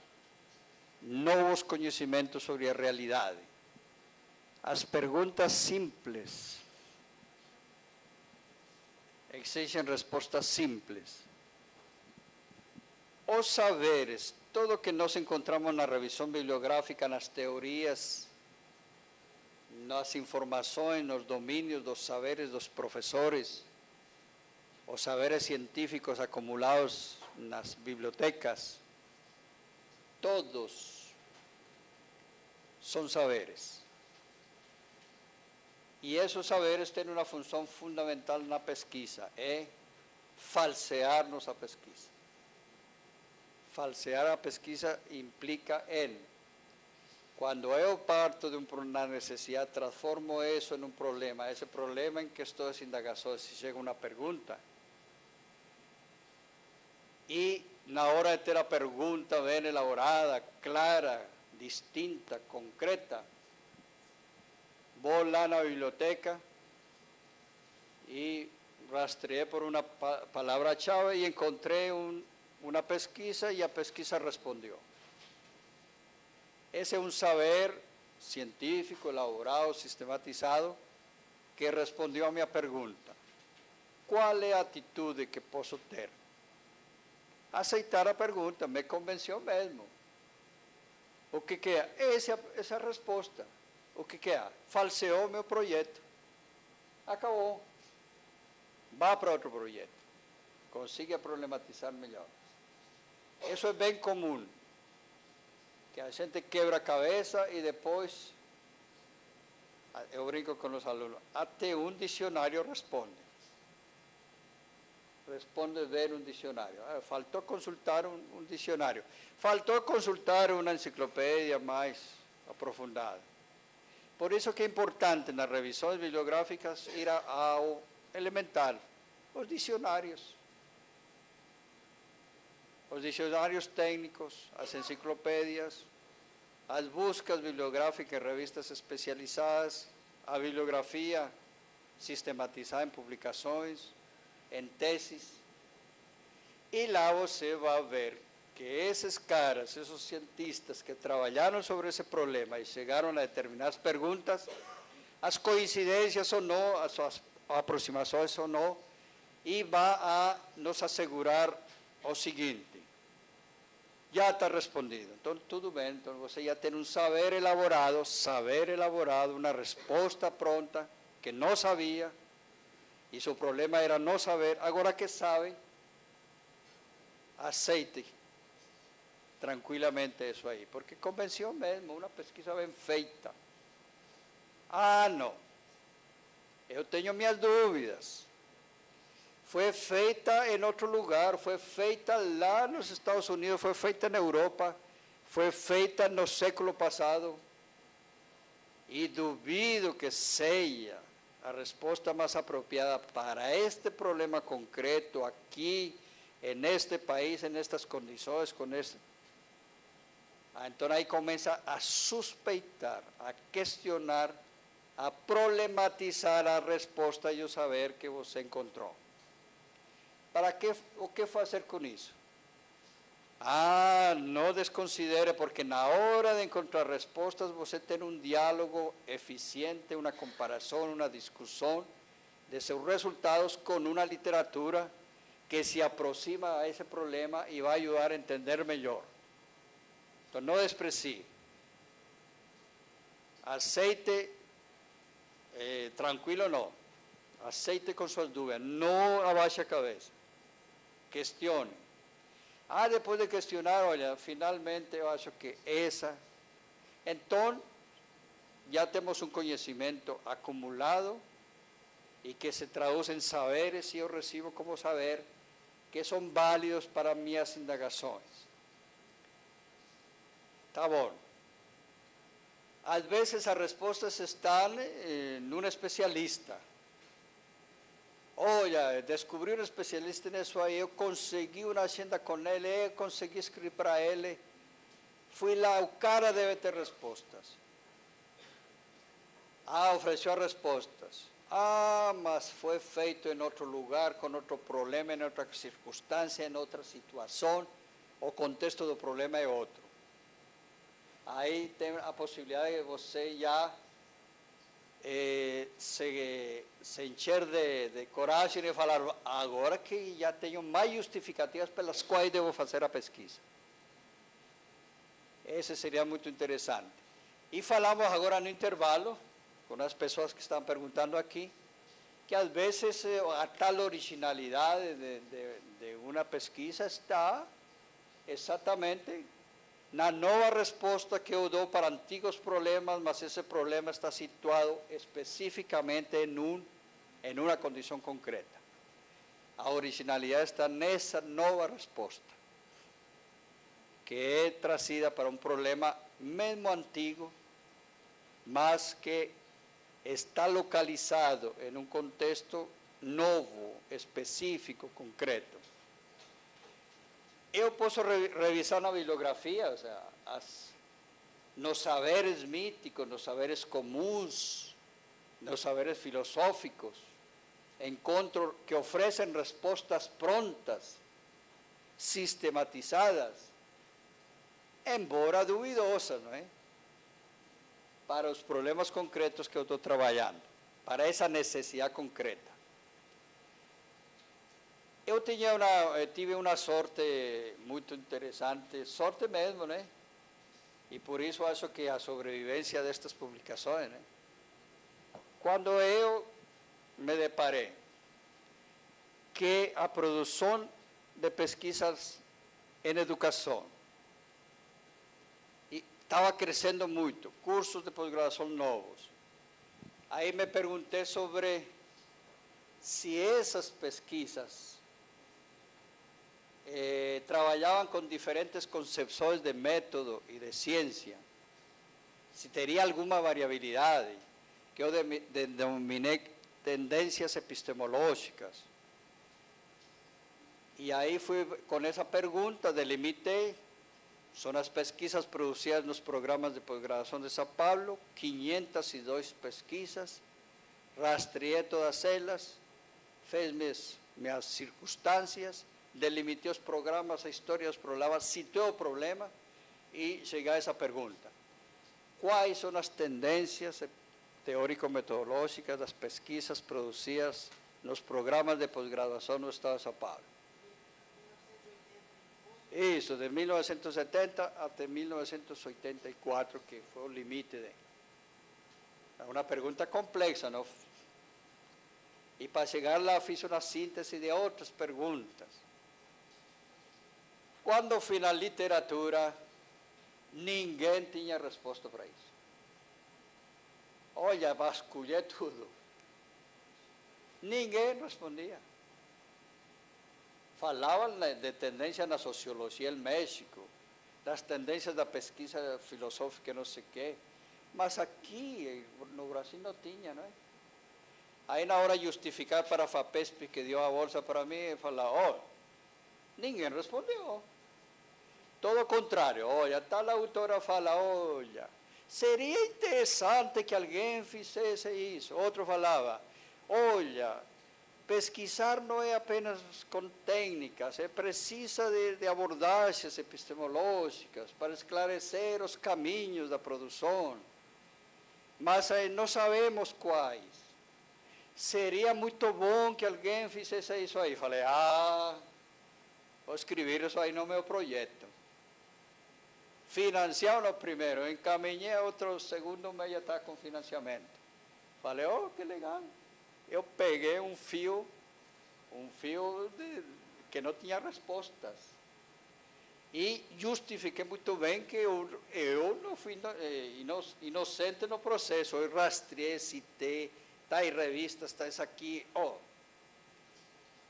novos conhecimentos sobre a realidade. As perguntas simples exigem respostas simples. Os saberes, todo que nós encontramos na revisão bibliográfica, nas teorias, nas informações, nos domínios dos saberes dos professores, os saberes científicos acumulados nas bibliotecas, todos são saberes. E esses saberes têm uma função fundamental na pesquisa, é falsear-nos a pesquisa. Falsear a pesquisa implica quando eu parto de uma necessidade, transformo isso em um problema, esse problema em que estou indagando, se chega uma pergunta, e na hora de ter a pergunta bem elaborada, clara, distinta, concreta, vou lá na biblioteca e rastreei por uma palavra-chave e encontrei uma pesquisa e a pesquisa respondeu. Esse é um saber científico, elaborado, sistematizado, que respondeu a minha pergunta. Qual é a atitude que posso ter? Aceitar a pergunta, me convenceu mesmo. O que é? Essa é a resposta. O que é? Falseou meu projeto. Acabou. Vá para outro projeto. Consiga problematizar melhor. Isso é bem comum. Que a gente quebra a cabeça e depois, eu brinco com os alunos, até um dicionário responde. Responde bem um dicionário. Faltou consultar um dicionário. Faltou consultar uma enciclopédia mais aprofundada. Por isso que é importante nas revisões bibliográficas ir ao elementar, os dicionários. Os dicionários técnicos, as enciclopédias, as buscas bibliográficas em revistas especializadas, a bibliografia sistematizada em publicações, em teses. E lá você vai ver que esses caras, esses cientistas que trabalharam sobre esse problema e chegaram a determinadas perguntas, as coincidências ou não, as aproximações ou não, e vai a nos assegurar o seguinte: já está respondido. Então, tudo bem, então você já tem um saber elaborado, uma resposta pronta, que não sabia, e seu problema era não saber. Agora que sabe, aceite tranquilamente isso aí, porque convenceu mesmo, uma pesquisa bem feita. Ah, não, eu tenho minhas dúvidas. Foi feita em outro lugar, foi feita lá nos Estados Unidos, foi feita na Europa, foi feita no século passado, e duvido que seja a resposta mais apropriada para este problema concreto aqui, neste país, nestas condições, com este. Então aí começa a suspeitar, a questionar, a problematizar a resposta e o saber que você encontrou. O que fazer com isso? Não desconsidere, porque na hora de encontrar respostas você tem um diálogo eficiente, uma comparação, uma discussão de seus resultados com uma literatura que se aproxima a esse problema e vai ajudar a entender melhor. Então não desprecie. Aceite, tranquilo não. Aceite com suas dúvidas, não abaixe a cabeça. Questione. Depois de questionar, olha, finalmente eu acho que essa. Então, já temos um conhecimento acumulado e que se traduz em saberes, e eu recebo como saber que são válidos para minhas indagações. Tá bom. Às vezes as respostas estão em um especialista. Olha, descobri um especialista nisso aí, eu consegui uma agenda com ele, eu consegui escrever para ele, fui lá, o cara deve ter respostas. Ofereceu respostas. Mas foi feito em outro lugar, com outro problema, em outra circunstância, em outra situação, o contexto do problema é outro. Aí tem a possibilidade de você já se encher de coragem e falar, agora que já tenho mais justificativas pelas quais devo fazer a pesquisa. Esse seria muito interessante. E falamos agora no intervalo, com as pessoas que estão perguntando aqui, que às vezes a tal originalidade de uma pesquisa está exatamente na nova resposta que eu dou para antigos problemas, mas esse problema está situado especificamente em uma condição concreta. A originalidade está nessa nova resposta, que é trazida para um problema mesmo antigo, mas que está localizado em um contexto novo, específico, concreto. Eu posso revisar na bibliografia, ou seja, nos saberes míticos, nos saberes comuns, nos saberes filosóficos, encontro que oferecem respostas prontas, sistematizadas, embora duvidosas, não é? Para os problemas concretos que eu estou trabalhando, para essa necessidade concreta. Eu tive uma sorte muito interessante, sorte mesmo, né? E por isso acho que a sobrevivência destas publicações, né? Quando eu me deparei que a produção de pesquisas em educação estava crescendo muito, cursos de pós-graduação novos. Aí me perguntei sobre se essas pesquisas trabalhavam com diferentes concepções de método e de ciência, se teria alguma variabilidade, que eu denominei tendências epistemológicas. E aí fui com essa pergunta, delimitei, são as pesquisas produzidas nos programas de pós-graduação de São Paulo, 502 pesquisas, rastreei todas elas, fiz minhas circunstâncias, delimitei os programas, a história dos problemas, citei o problema e cheguei a essa pergunta. Quais são as tendências teórico-metodológicas das pesquisas produzidas nos programas de pós-graduação no Estado de São Paulo? Isso, de 1970 até 1984, que foi o limite de... É uma pergunta complexa, não? E para chegar lá fiz uma síntese de outras perguntas. Quando fui na literatura, ninguém tinha resposta para isso. Olha, vasculhei tudo. Ninguém respondia. Falavam de tendências na sociologia em México, das tendências da pesquisa filosófica, não sei o quê, mas aqui no Brasil não tinha, não é? Aí na hora de justificar para a FAPESP, que deu a bolsa para mim, falava, ninguém respondeu. Todo o contrário, olha, tal autora fala, olha, seria interessante que alguém fizesse isso. Outro falava, olha, pesquisar não é apenas com técnicas, é precisa de abordagens epistemológicas para esclarecer os caminhos da produção, mas não sabemos quais. Seria muito bom que alguém fizesse isso aí. Falei, vou escrever isso aí no meu projeto. Financiaram o primeiro, encaminhei outro segundo mês, já está com financiamento. Falei, que legal. Eu peguei um fio que não tinha respostas. E justifiquei muito bem que eu não fui inocente no processo. Eu rastreei, citei, está em revistas, está isso aqui.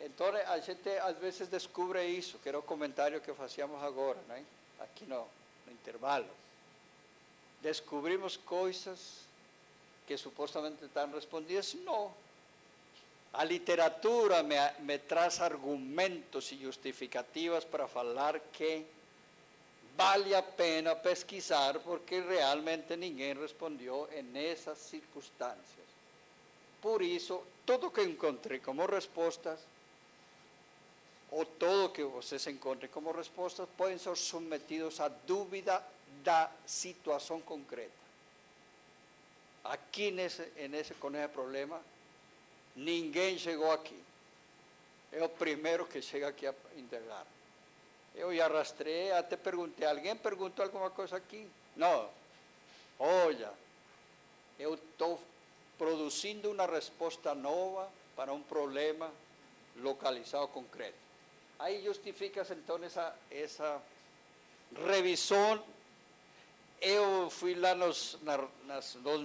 Então, a gente às vezes descobre isso, que era o comentário que fazíamos agora, né? Aqui no intervalo. Descobrimos coisas que supostamente estão respondidas, não. A literatura me traz argumentos e justificativas para falar que vale a pena pesquisar, porque realmente ninguém respondeu nessas circunstâncias. Por isso, tudo que encontrei como respostas, ou tudo que vocês encontrem como respostas, podem ser submetidos a dúvida da situação concreta. Aqui com esse problema, ninguém chegou aqui. É o primeiro que chega aqui a entregar. Eu já rastrei, até perguntei, alguém perguntou alguma coisa aqui? Não. Olha, eu estou produzindo uma resposta nova para um problema localizado concreto. Aí justifica-se então essa revisão. Eu fui lá nos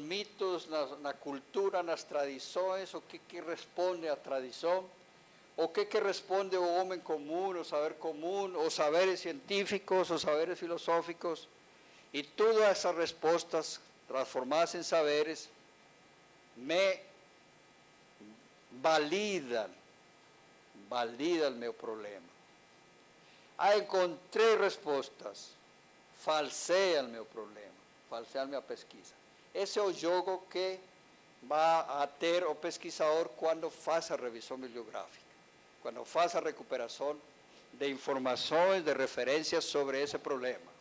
mitos, na cultura, nas tradições, o que responde a tradição, o que responde o homem comum, o saber comum, os saberes científicos, os saberes filosóficos, e todas essas respostas transformadas em saberes me validam o meu problema. Encontrei respostas, falsei o meu problema, falsei a minha pesquisa. Esse é o jogo que vai a ter o pesquisador quando faz a revisão bibliográfica, quando faz a recuperação de informações, de referências sobre esse problema.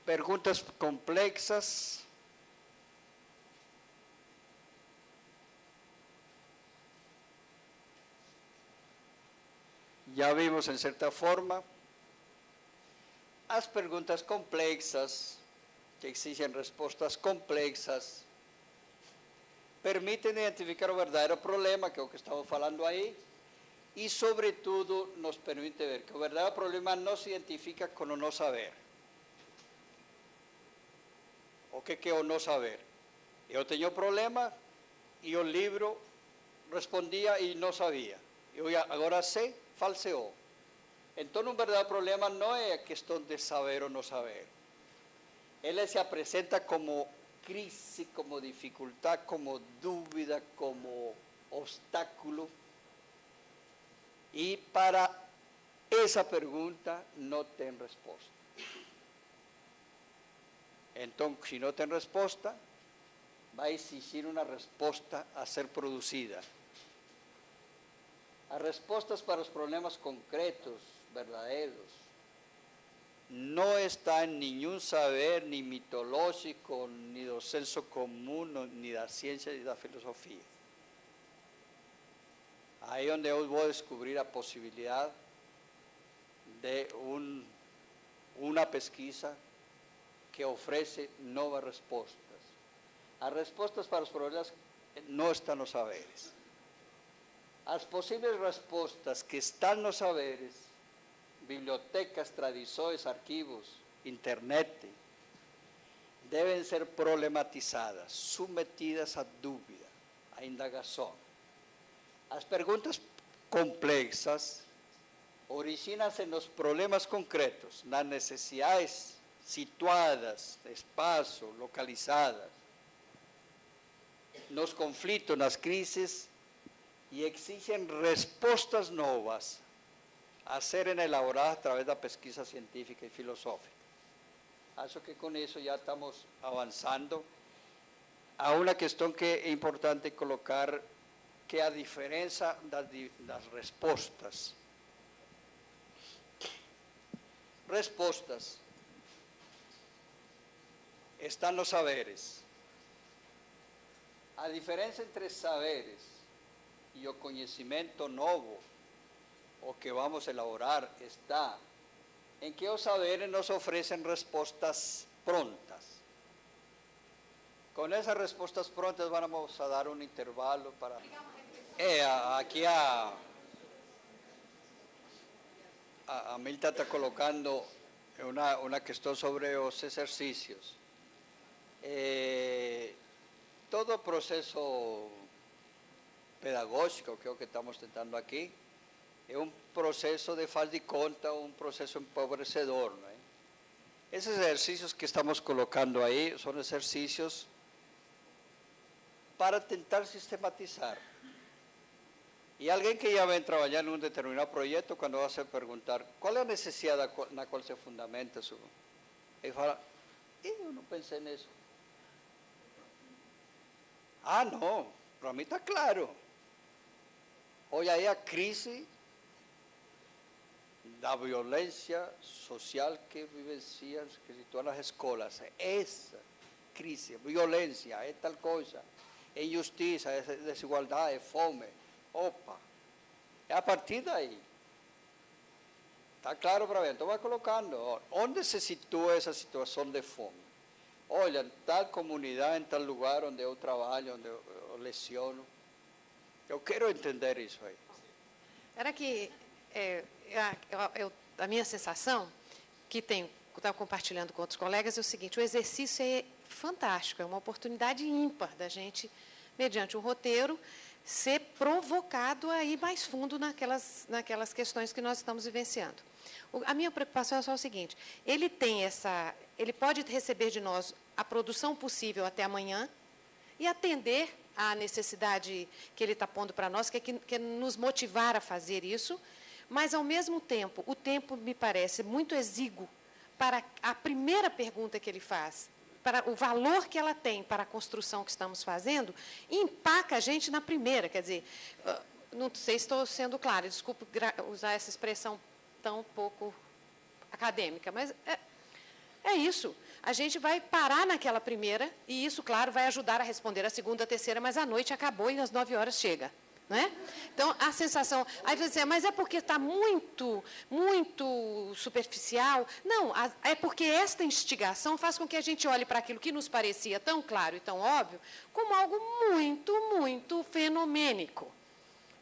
Perguntas complexas. Já vimos, em certa forma, as perguntas complexas, que exigem respostas complexas, permitem identificar o verdadeiro problema, que é o que estamos falando aí, e, sobretudo, nos permite ver que o verdadeiro problema não se identifica com o não saber. O que é o não saber? Eu tenho problema e o livro respondia e não sabia. Eu agora sei, falseou. Então, um verdadeiro problema não é a questão de saber ou não saber. Ele se apresenta como crise, como dificuldade, como dúvida, como obstáculo. E para essa pergunta não tem resposta. Então, se não tem resposta, vai exigir uma resposta a ser produzida. As respostas para os problemas concretos, verdadeiros, não está em nenhum saber, nem mitológico, nem do senso comum, nem da ciência, nem da filosofia. Aí é onde eu vou descobrir a possibilidade de uma pesquisa que oferece novas respostas. As respostas para os problemas não estão nos saberes. As possíveis respostas que estão nos saberes, bibliotecas, tradições, arquivos, internet, devem ser problematizadas, submetidas à dúvida, à indagação. As perguntas complexas originam-se nos problemas concretos, nas necessidades situadas, de espaço, localizadas, nos conflitos, nas crises, e exigem respostas novas a serem elaboradas através da pesquisa científica e filosófica. Acho que com isso já estamos avançando a uma questão que é importante colocar, que é a diferença das respostas. Respostas estão nos saberes. A diferença entre saberes e o conhecimento novo, o que vamos elaborar, está em que os saberes nos oferecem respostas prontas. Com essas respostas prontas vamos a dar um intervalo para... Aqui a Milta está colocando uma questão sobre os exercícios. Todo o processo pedagógico, que é o que estamos tentando aqui, é um processo de faz de conta, um processo empobrecedor. Não é? Esses exercícios que estamos colocando aí são exercícios para tentar sistematizar. E alguém que já vem trabalhando em um determinado projeto, quando vai se perguntar qual é a necessidade na qual se fundamenta isso, ele fala, eu não pensei nisso. Ah, não, para mim está claro. Olha aí a crise da violência social que vivenciam, que estão nas escolas. Essa crise, violência, é tal coisa, é injustiça, é desigualdade, é fome. Opa, é a partir daí. Está claro para ver? Então vai colocando, onde se situa essa situação de fome? Olha, em tal comunidade, em tal lugar onde eu trabalho, onde eu leciono. Eu quero entender isso aí. Era que a minha sensação, que estava compartilhando com outros colegas, é o seguinte: o exercício é fantástico, é uma oportunidade ímpar da gente, mediante um roteiro, ser provocado a ir mais fundo naquelas questões que nós estamos vivenciando. A minha preocupação é só o seguinte: ele pode receber de nós a produção possível até amanhã e atender à necessidade que ele está pondo para nós, que é nos motivar a fazer isso, mas, ao mesmo tempo, o tempo me parece muito exíguo para a primeira pergunta que ele faz, para o valor que ela tem para a construção que estamos fazendo, e empaca a gente na primeira. Quer dizer, não sei se estou sendo clara, desculpe usar essa expressão tão pouco acadêmica, mas é isso. A gente vai parar naquela primeira, e isso, claro, vai ajudar a responder a segunda, a terceira, mas a noite acabou e às 9 horas chega. Não é? Então, a sensação... Aí você diz, mas é porque está muito superficial? Não, é porque esta instigação faz com que a gente olhe para aquilo que nos parecia tão claro e tão óbvio, como algo muito fenomênico.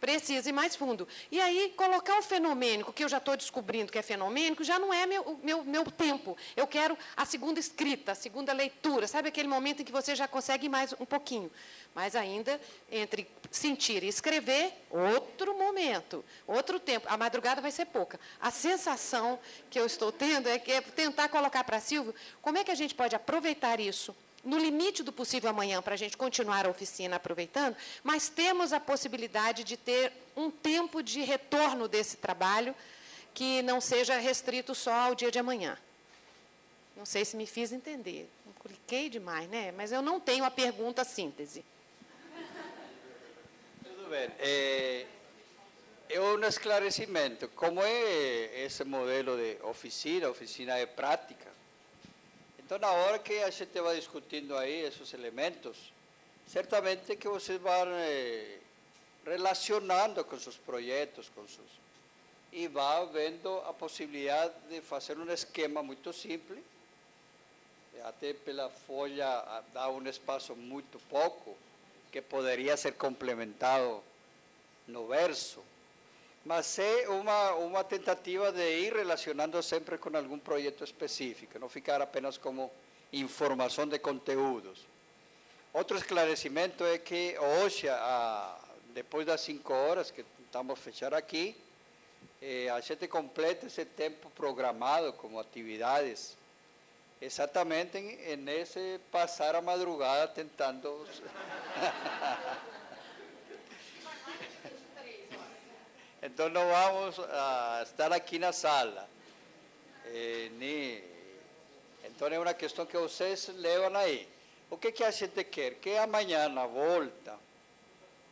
Precisa ir mais fundo. E aí, colocar o fenomênico, que eu já estou descobrindo que é fenomênico, já não é meu tempo. Eu quero a segunda escrita, a segunda leitura. Sabe aquele momento em que você já consegue ir mais um pouquinho? Mas ainda, entre sentir e escrever, outro momento, outro tempo. A madrugada vai ser pouca. A sensação que eu estou tendo é tentar colocar para a Silvia como é que a gente pode aproveitar isso no limite do possível amanhã, para a gente continuar a oficina aproveitando, mas temos a possibilidade de ter um tempo de retorno desse trabalho que não seja restrito só ao dia de amanhã. Não sei se me fiz entender. Não cliquei demais, né? Mas eu não tenho a pergunta síntese. Tudo bem. É um esclarecimento. Como é esse modelo de oficina de prática? Então, na hora que a gente vai discutindo aí esses elementos, certamente que vocês vão relacionando com seus projetos, e vão vendo a possibilidade de fazer um esquema muito simples, até pela folha dá um espaço muito pouco, que poderia ser complementado no verso. Mas é uma tentativa de ir relacionando sempre com algum projeto específico, não ficar apenas como informação de conteúdos. Outro esclarecimento é que hoje, depois das 5 horas que estamos a fechar aqui, a gente completa esse tempo programado como atividades, exatamente nesse passar a madrugada tentando... Então, não vamos estar aqui na sala. Então, é uma questão que vocês levam aí. O que a gente quer? Que amanhã, na volta,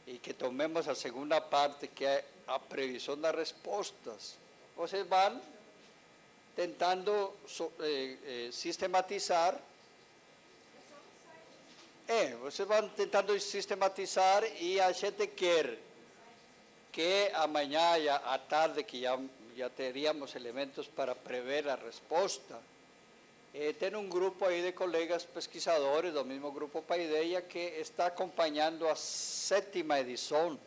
e que tomemos a segunda parte, que é a previsão das respostas, vocês vão tentando sistematizar. Vocês vão tentando sistematizar, e a gente quer que amanhã à tarde, que já teríamos elementos para prever a resposta, tem um grupo aí de colegas pesquisadores do mesmo grupo Paideia que está acompanhando a 7ª edição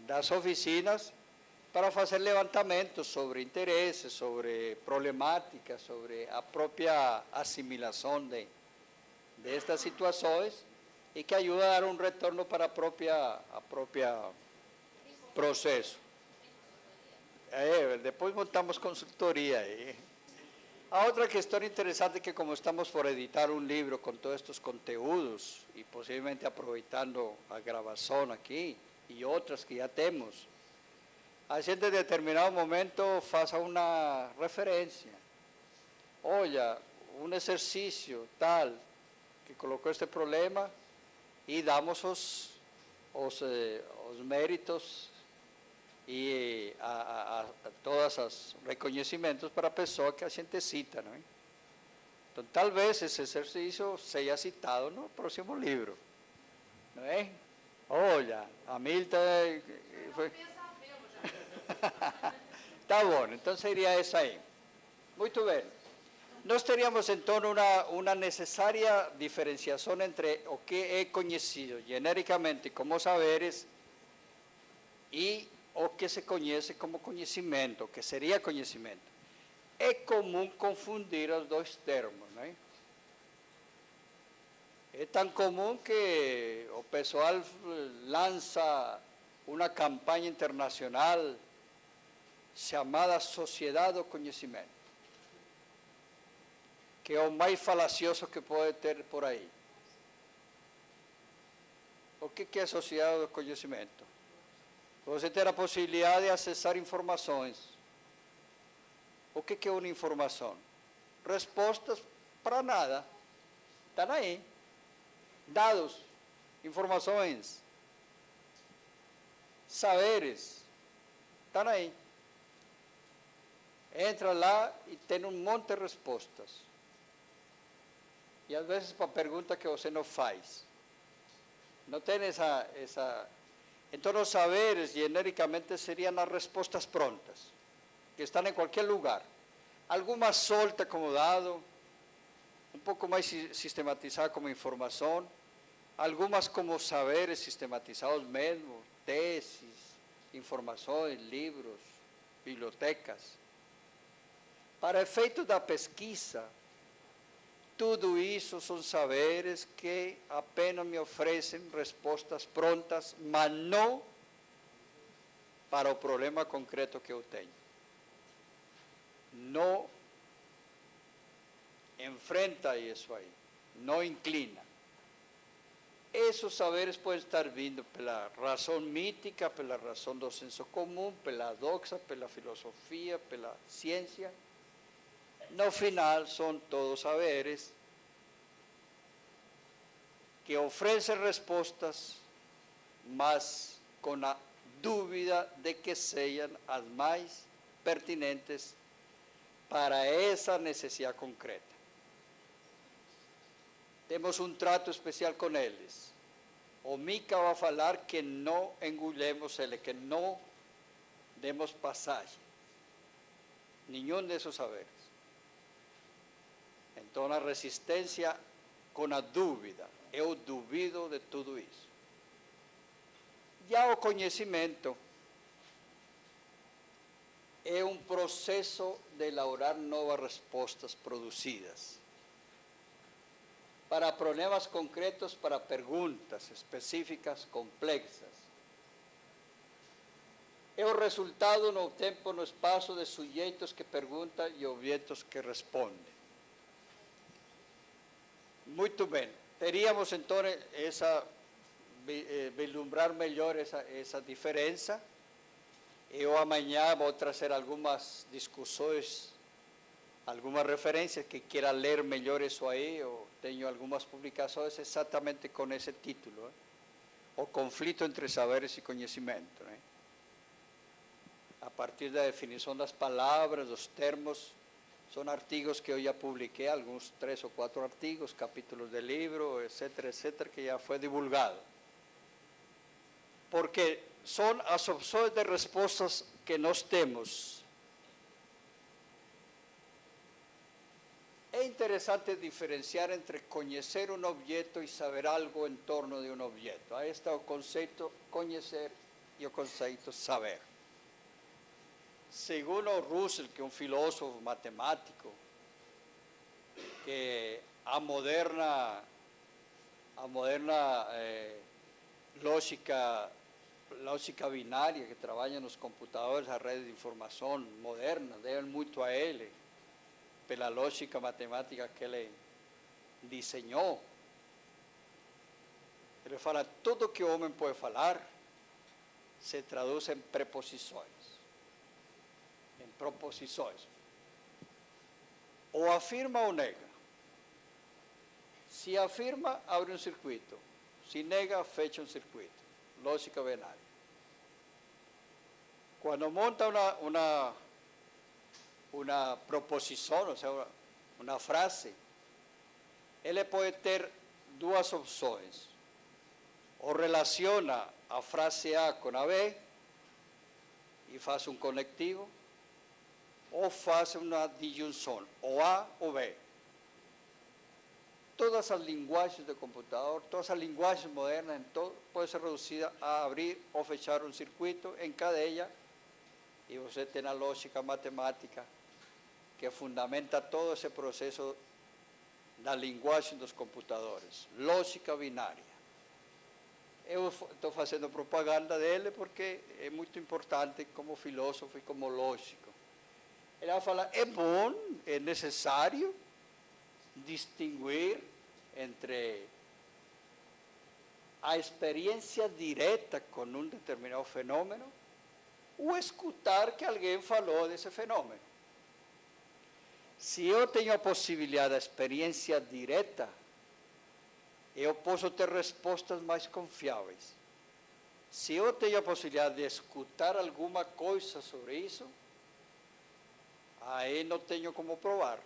das oficinas para fazer levantamentos sobre interesses, sobre problemáticas, sobre a própria assimilação destas situações, e que ajuda a dar um retorno para a própria processo. Depois montamos consultoria aí. A outra questão interessante é que, como estamos por editar um livro com todos estes conteúdos, e possivelmente aproveitando a gravação aqui, e outras que já temos, a gente em determinado momento faça uma referência. Olha, um exercício tal, que colocou este problema, e damos os méritos e a todos os reconhecimentos para a pessoa que a gente cita, não é? Então, talvez esse exercício seja citado no próximo livro, não é? Olha, a Milta foi... Tá bom, então seria essa aí. Muito bem. Nós teríamos então uma necessária diferenciação entre o que é conhecido genericamente como saberes e o que se conhece como conhecimento, que seria conhecimento. É comum confundir os dois termos, não é? É tão comum que o pessoal lança uma campanha internacional chamada Sociedade do Conhecimento, que é o mais falacioso que pode ter por aí. O que é a Sociedade do Conhecimento? Você ter a possibilidade de acessar informações. O que é uma informação? Respostas para nada. Estão aí. Dados, informações, saberes, estão aí. Entra lá e tem um monte de respostas. E às vezes para perguntas que você não faz. Não tem essa... Então os saberes genericamente seriam as respostas prontas, que estão em qualquer lugar. Algumas soltas como dado, um pouco mais sistematizadas como informação, algumas como saberes sistematizados mesmo, teses, informações, livros, bibliotecas. Para efeito da pesquisa, tudo isso são saberes que apenas me oferecem respostas prontas, mas não para o problema concreto que eu tenho. Não enfrenta isso aí, não inclina. Esses saberes podem estar vindo pela razão mítica, pela razão do senso comum, pela doxa, pela filosofia, pela ciência. No final, são todos saberes que oferecem respostas, mas com a dúvida de que sejam as mais pertinentes para essa necessidade concreta. Temos um trato especial com eles. O Mica vai falar que não engolemos ele, que não demos passagem. Nenhum desses saberes. Então, a resistência com a dúvida. Eu duvido de tudo isso. Já o conhecimento é um processo de elaborar novas respostas produzidas para problemas concretos, para perguntas específicas, complexas. É o resultado no tempo, no espaço de sujeitos que perguntam e objetos que respondem. Muito bem. Teríamos então vislumbrar melhor essa diferença. Eu amanhã vou trazer algumas discussões, algumas referências que queira ler melhor isso aí. Eu tenho algumas publicações exatamente com esse título, o conflito entre saberes e conhecimento. Né? A partir da definição das palavras, dos termos. São artigos que eu já publiquei, alguns 3 ou 4 artigos, capítulos de livro, etc., que já foi divulgado. Porque são as opções de respostas que nós temos. É interessante diferenciar entre conhecer um objeto e saber algo em torno de um objeto. Aí está o conceito conhecer e o conceito saber. Segundo Russell, que é um filósofo matemático, que a moderna lógica binária que trabalha nos computadores, a rede de informação moderna, devem muito a ele, pela lógica matemática que ele desenhou. Ele fala, tudo que o homem pode falar se traduz em preposições. Proposições. Ou afirma ou nega. Se afirma, abre um circuito. Se nega, fecha um circuito. Lógica binária. Cuando monta una proposición, o sea, una frase, ele pode ter duas opções. Ou relaciona a frase A com a B e faz um conectivo, ou faz uma disjunção, ou A ou B. Todas as linguagens do computador, todas as linguagens modernas, em todo, pode ser reduzida a abrir ou fechar um circuito em cadeia, e você tem a lógica matemática que fundamenta todo esse processo da linguagem dos computadores, lógica binária. Eu estou fazendo propaganda dele porque é muito importante como filósofo e como lógico. Ele vai falar, é bom, é necessário distinguir entre a experiência direta com um determinado fenômeno ou escutar que alguém falou desse fenômeno. Se eu tenho a possibilidade da experiência direta, eu posso ter respostas mais confiáveis. Se eu tenho a possibilidade de escutar alguma coisa sobre isso, aí não tenho como provar.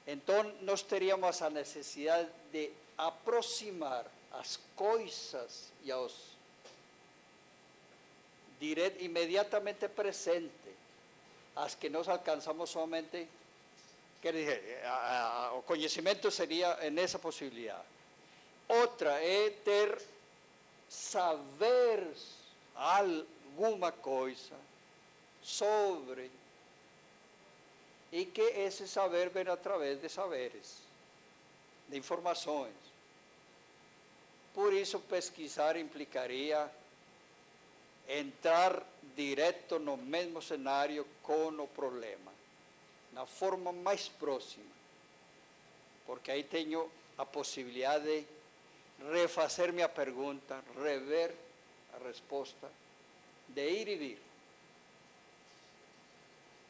Então, nós teríamos a necessidade de aproximar as coisas e aos imediatamente presentes, as que nós alcançamos somente. Quer dizer, o conhecimento seria nessa possibilidade. Outra é ter saber alguma coisa sobre, e que esse saber vem através de saberes, de informações. Por isso, pesquisar implicaria entrar direto no mesmo cenário com o problema, na forma mais próxima, porque aí tenho a possibilidade de refazer minha pergunta, rever a resposta, de ir e vir.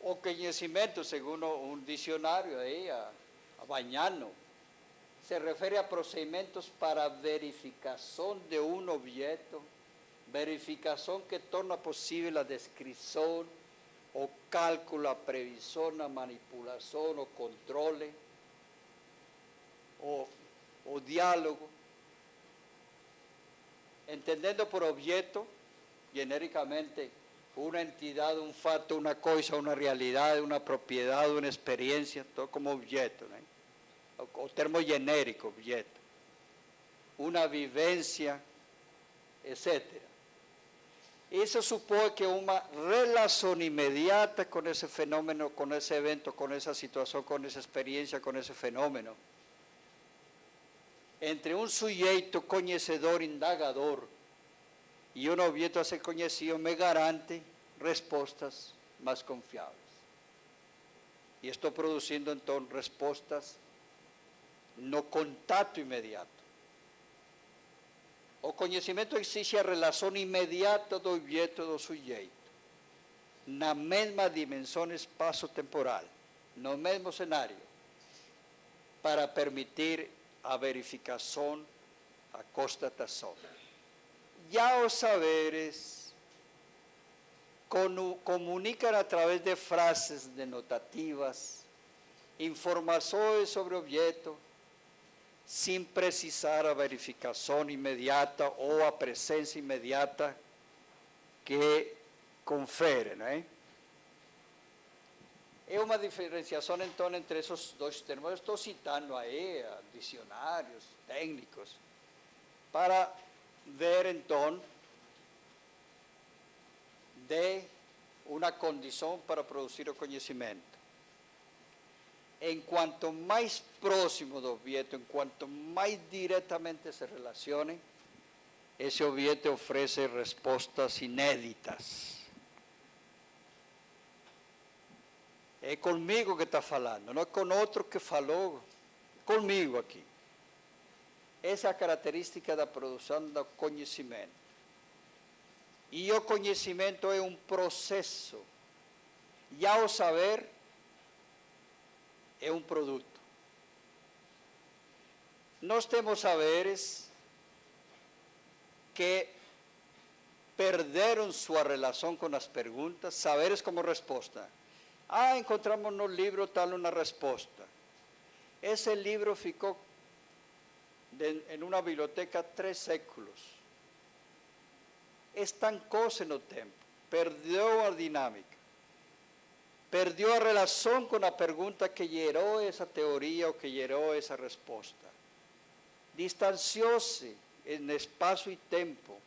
O conhecimento, segundo um dicionário aí, a Bagnano, se refere a procedimentos para verificação de um objeto, verificação que torna possível a descrição, o cálculo, a previsão, a manipulação, o controle, o diálogo, entendendo por objeto, genericamente, uma entidade, um fato, uma coisa, uma realidade, uma propriedade, uma experiência, todo como objeto, né? O termo genérico, objeto, uma vivência, etc. Isso supõe que uma relação imediata com esse fenômeno, com esse evento, com essa situação, com essa experiência, com esse fenômeno, entre um sujeito conhecedor, indagador, e um objeto a ser conhecido, me garante respostas mais confiáveis. E estou produzindo, então, respostas no contato imediato. O conhecimento exige a relação imediata do objeto do sujeito, na mesma dimensão espaço-temporal, no mesmo cenário, para permitir a verificação, a constatação. Já os saberes comunicam através de frases denotativas, informações sobre o objeto, sem precisar a verificação imediata ou a presença imediata que confere, não é? É uma diferenciação, então, entre esses dois termos. Eu estou citando aí dicionários técnicos para ver, então, de uma condição para produzir o conhecimento. Enquanto mais próximo do objeto, enquanto mais diretamente se relacione, esse objeto oferece respostas inéditas. É comigo que está falando, não é com outro que falou, comigo aqui. Essa é a característica da produção do conhecimento. E o conhecimento é um processo. Já o saber é um produto. Nós temos saberes que perderam sua relação com as perguntas, saberes como resposta. Encontramos no livro tal uma resposta. Esse livro ficou em uma biblioteca 3 séculos. Estancou-se no tempo, perdeu a dinâmica, perdeu a relação com a pergunta que gerou essa teoria ou que gerou essa resposta. Distanciou-se em espaço e tempo.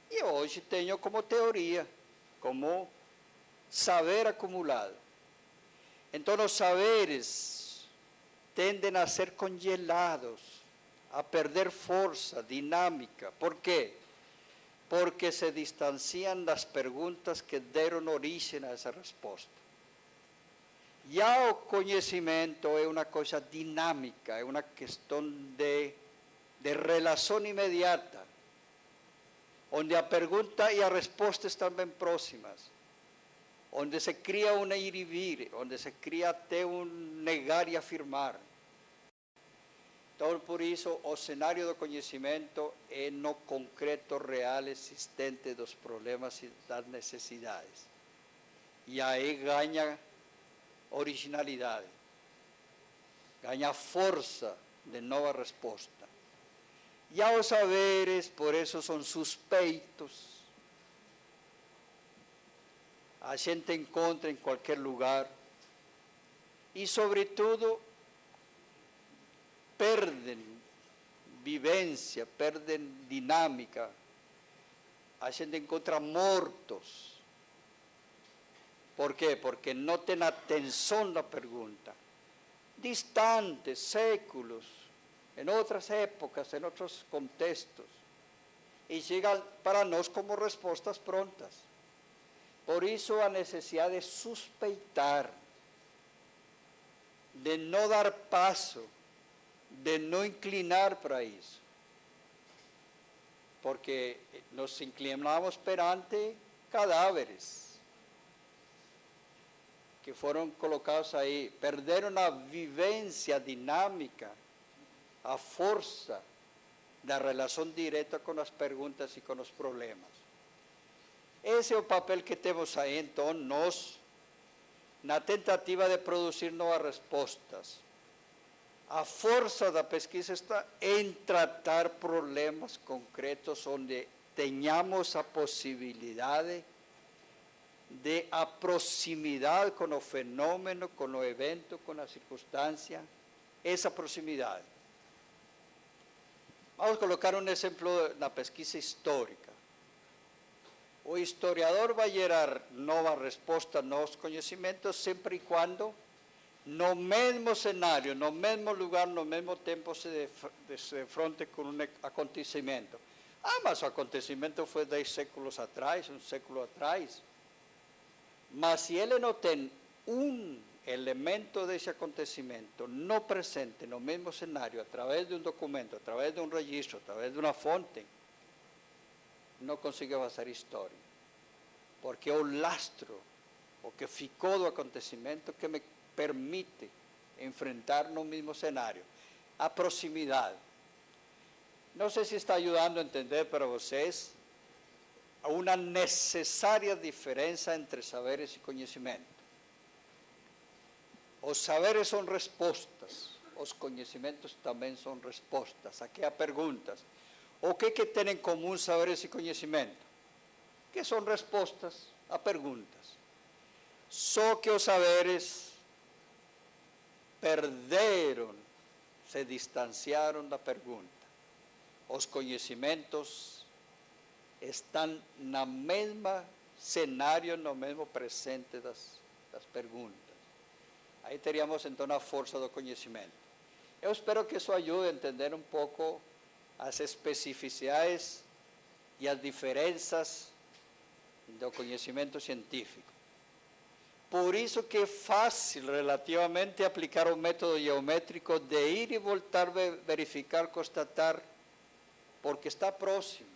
E hoje tenho como teoria, como saber acumulado. Então, os saberes tendem a ser congelados, a perder força, dinâmica. Por quê? Porque se distanciam das perguntas que deram origem a essa resposta. Já o conhecimento é uma coisa dinâmica, é uma questão de relação imediata, onde a pergunta e a resposta estão bem próximas, onde se cria um ir e vir, onde se cria até um negar e afirmar. Então, por isso, o cenário do conhecimento é no concreto real existente dos problemas e das necessidades. E aí ganha originalidade, ganha força de nova resposta. E aos saberes, por isso, são suspeitos. A gente encontra em qualquer lugar e, sobretudo, perdem vivência, perdem dinâmica. A gente encontra mortos. Por quê? Porque não tem atenção na pergunta. Distantes, séculos, em outras épocas, em outros contextos, e chegam para nós como respostas prontas. Por isso a necessidade de suspeitar, de não dar passo, de não inclinar para isso. Porque nos inclinamos perante cadáveres que foram colocados aí, perderam a vivência dinâmica, a força da relação direta com as perguntas e com os problemas. Esse é o papel que temos aí, então, nós, na tentativa de produzir novas respostas. A força da pesquisa está em tratar problemas concretos onde tenhamos a possibilidade de a proximidade com o fenômeno, com o evento, com a circunstância, essa proximidade. Vamos colocar um exemplo na pesquisa histórica. O historiador vai gerar nova resposta, novos conhecimentos, sempre e quando, no mesmo cenário, no mesmo lugar, no mesmo tempo, se defronte com um acontecimento. Mas o acontecimento foi 10 séculos atrás, um século atrás. Mas se ele não tem um elemento desse acontecimento no presente, no mesmo cenário, através de um documento, através de um registro, através de uma fonte, não consegue fazer história. Porque é o lastro, o que ficou do acontecimento, que me permite enfrentar no mesmo cenário. A proximidade. Não sei se está ajudando a entender para vocês uma necessária diferença entre saberes e conhecimento. Os saberes são respostas, os conhecimentos também são respostas. Aqui há perguntas. O que tem em comum saberes e conhecimento? Que são respostas a perguntas. Só que os saberes perderam, se distanciaram da pergunta. Os conhecimentos estão no mesmo cenário, no mesmo presente das perguntas. Aí teríamos então a força do conhecimento. Eu espero que isso ajude a entender um pouco as especificidades e as diferenças do conhecimento científico. Por isso que é fácil relativamente aplicar o método geométrico de ir e voltar, verificar, constatar, porque está próximo.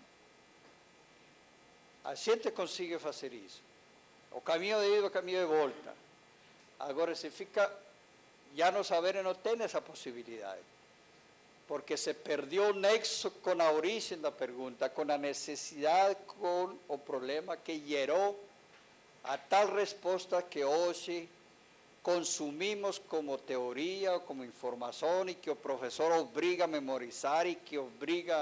A gente consegue fazer isso. O caminho de ida, o caminho de volta. Agora, se fica, já no saber, não tem essa possibilidade. porque se perdió o nexo com a origem da pergunta, com a necessidade, com o problema que gerou a tal resposta que hoje consumimos como teoria, como informação, e que o professor obriga a memorizar e que obriga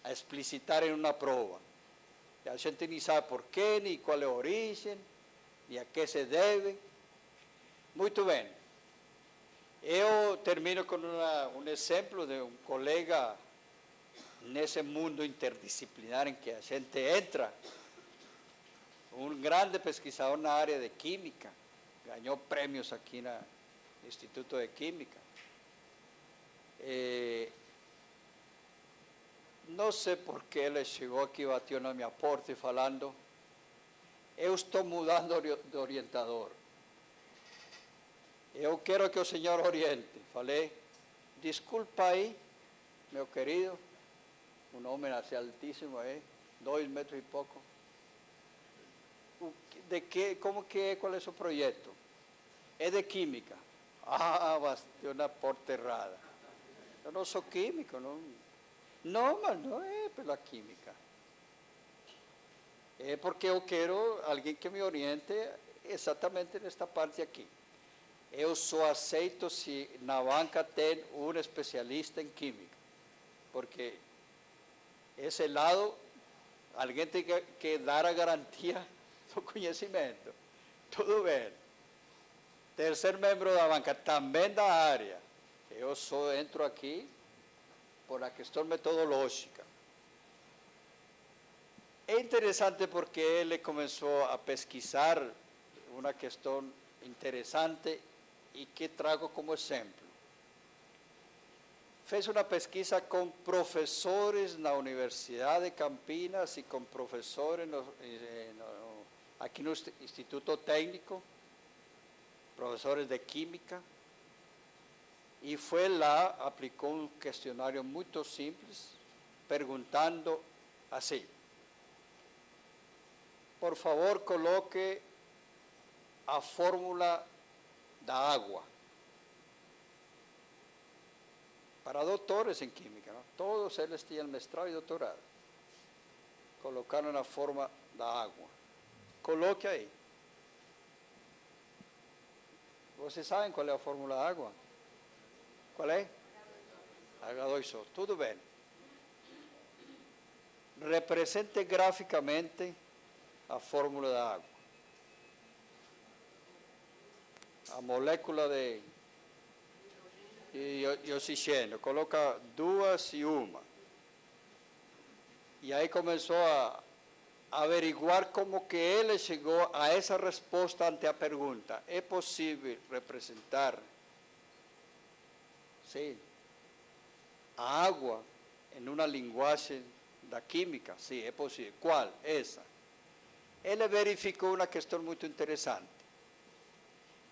a explicitar em uma prova. E a gente nem sabe por quê, nem qual é a origem, nem a que se deve. Muito bem. Eu termino com um exemplo de um colega nesse mundo interdisciplinar em que a gente entra, um grande pesquisador na área de química, ganhou prêmios aqui no Instituto de Química. Não sei por que ele chegou aqui, bateu na minha porta e falando, eu estou mudando de orientador. Eu quero que o senhor oriente. Falei, desculpa aí, meu querido, um homem assim altíssimo aí, 2 metros e pouco. Como que é, qual é o seu projeto? É de química. Ah, bateu na porta errada. Eu não sou químico, não. Não, mas não é pela química. É porque eu quero alguém que me oriente exatamente nesta parte aqui. Eu só aceito se na banca tem um especialista em química, porque esse lado, alguém tem que dar a garantia do conhecimento. Tudo bem. Terceiro membro da banca, também da área. Eu só entro aqui por a questão metodológica. É interessante porque ele começou a pesquisar uma questão interessante e que trago como exemplo. Fez uma pesquisa com professores na Universidade de Campinas e com professores aqui no Instituto Técnico, professores de Química, e foi lá, aplicou um questionário muito simples, perguntando assim, por favor, coloque a fórmula da água. Para doutores em Química, não? Todos eles tinham mestrado e doutorado. Colocaram a forma da água. Coloque aí. Vocês sabem qual é a fórmula da água? Qual é? H2O. Tudo bem. Represente graficamente a fórmula da água. A molécula de oxigênio. Coloca 2 e 1. E aí começou a averiguar como que ele chegou a essa resposta ante a pergunta. É possível representar, sim, a água em uma linguagem da química? Sim, é possível. Qual? Essa. Ele verificou uma questão muito interessante,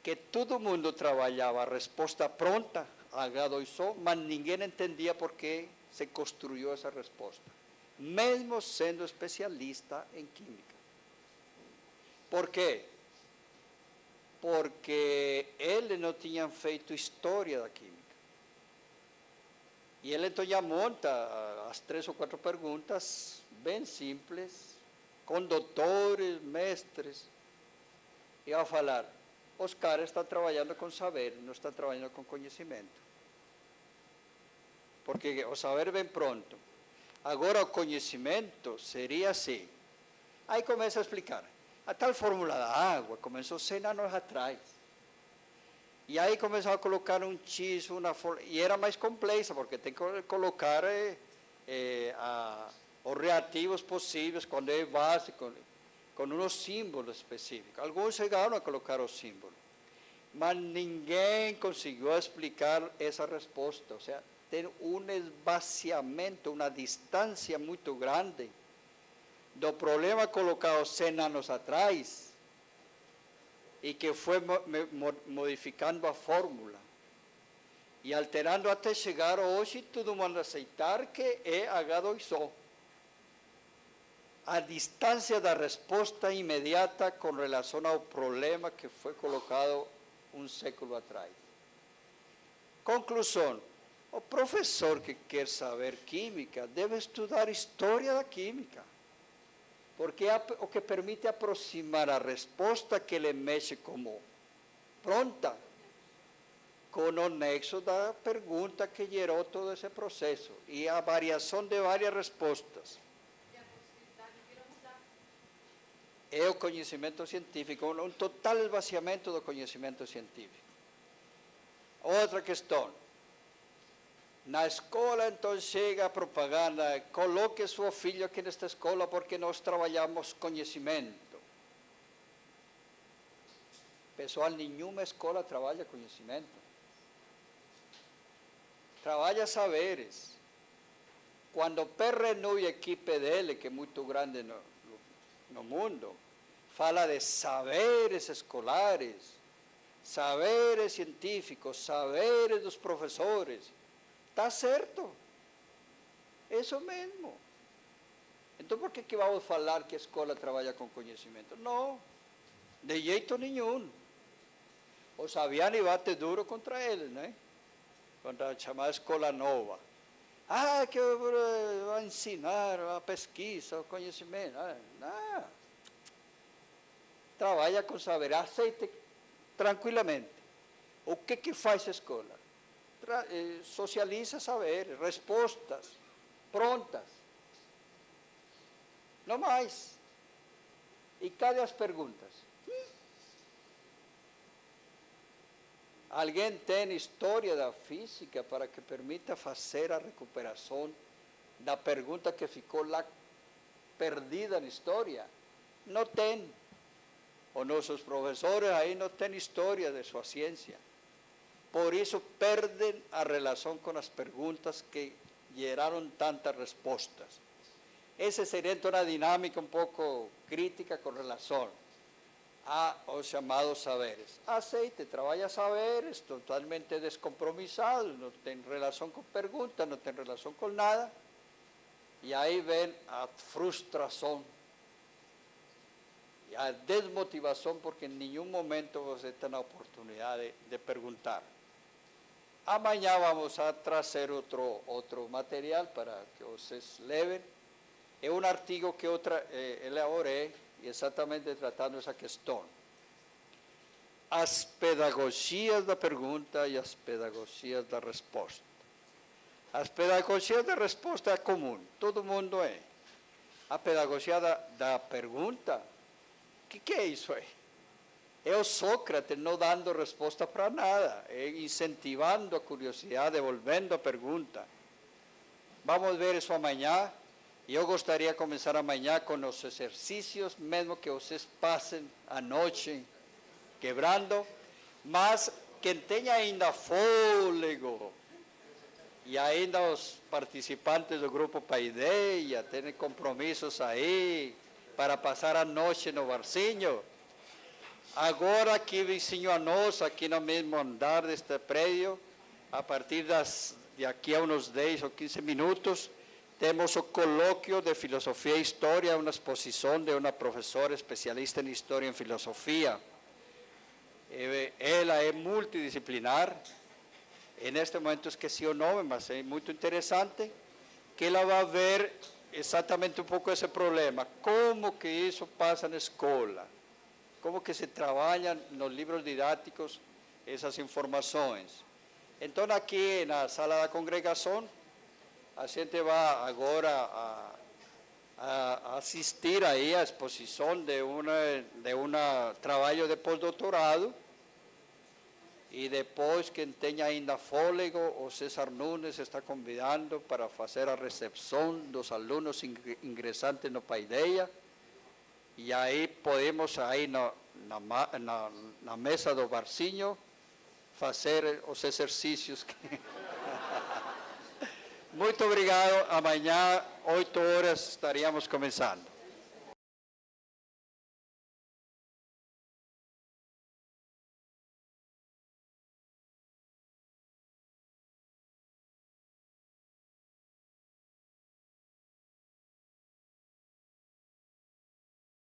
que todo mundo trabalhava a resposta pronta, H2O, mas ninguém entendia por que se construiu essa resposta, mesmo sendo especialista em química. Por quê? Porque ele não tinha feito história da química. E ele então já monta as 3 ou 4 perguntas bem simples, com doutores, mestres, e vai falar, os caras estão trabalhando com saber, não estão trabalhando com conhecimento. Porque o saber vem pronto. Agora o conhecimento seria assim. Aí começa a explicar. A tal fórmula da água começou 100 anos atrás. E aí começou a colocar um X, e era mais complexa, porque tem que colocar os reativos possíveis, quando é básico, com uns símbolos específicos. Alguns chegaram a colocar os símbolos, mas ninguém conseguiu explicar essa resposta. Ou seja, tem um esvaziamento, uma distância muito grande do problema colocado 100 anos atrás e que foi modificando a fórmula e alterando até chegar hoje, todo mundo aceitar que é H2O. A distância da resposta imediata com relação ao problema que foi colocado um século atrás. Conclusão, O professor que quer saber química deve estudar história da química, porque é o que permite aproximar a resposta que ele mexe como pronta com o nexo da pergunta que gerou todo esse processo e a variação de várias respostas. E a possibilidade de vir a mudar. É o conhecimento científico, um total esvaziamento do conhecimento científico. Outra questão. Na escola, então, chega a propaganda, coloque seu filho aqui nesta escola porque nós trabalhamos conhecimento. Pessoal, nenhuma escola trabalha conhecimento. Trabalha saberes. Quando o PRNU e a equipe dele, que é muito grande no mundo, fala de saberes escolares, saberes científicos, saberes dos professores, está certo. Isso mesmo. Então, por que vamos falar que a escola trabalha com conhecimento? Não, de jeito nenhum. O Saviani bate duro contra ele, né? Contra a chamada escola nova. Ah, que vai ensinar a pesquisa, o conhecimento. Não. Trabalha com saber, aceite tranquilamente. O que faz a escola? Socializa saberes, respostas prontas. Não mais. E cadê as perguntas? Alguém tem história da física para que permita fazer a recuperação da pergunta que ficou lá perdida na história? Não tem. Os nossos professores aí não têm história de sua ciência. Por isso perdem a relação com as perguntas que geraram tantas respostas. Essa seria então uma dinâmica um pouco crítica com relação aos chamados saberes. Aceite, trabalha saberes, totalmente descompromissado, não tem relação com perguntas, não tem relação com nada. E aí vem a frustração e a desmotivação, porque em nenhum momento você tem a oportunidade de perguntar. Amanhã vamos a trazer outro material para que vocês levem. É um artigo que eu elaborei exatamente tratando essa questão. As pedagogias da pergunta e as pedagogias da resposta. As pedagogias da resposta é comum, todo mundo é. A pedagogia da pergunta, o que é isso aí? É o Sócrates não dando resposta para nada, é incentivando a curiosidade, devolvendo a pergunta. Vamos ver isso amanhã. Eu gostaria de começar amanhã com os exercícios, mesmo que vocês passem a noite quebrando, mas quem tenha ainda fôlego, e ainda os participantes do grupo Paideia têm compromissos aí para passar a noite no barzinho. Agora aqui vizinho a nós, aqui no mesmo andar deste prédio, a partir de aqui a uns 10 ou 15 minutos, temos o colóquio de filosofia e história, uma exposição de uma professora especialista em história e em filosofia. Ela é multidisciplinar, neste momento esqueci o nome, mas é muito interessante, que ela vai ver exatamente um pouco esse problema, como que isso passa na escola, como que se trabalha nos livros didáticos essas informações. Então, aqui na sala da congregação, a gente vai agora a assistir aí à exposição de um trabalho de pós-doutorado, e depois, quem tenha ainda fôlego, o César Nunes está convidando para fazer a recepção dos alunos ingressantes no Paideia, e aí podemos aí na mesa do barzinho fazer os exercícios. Muito obrigado. Amanhã, 8 horas, estaríamos começando.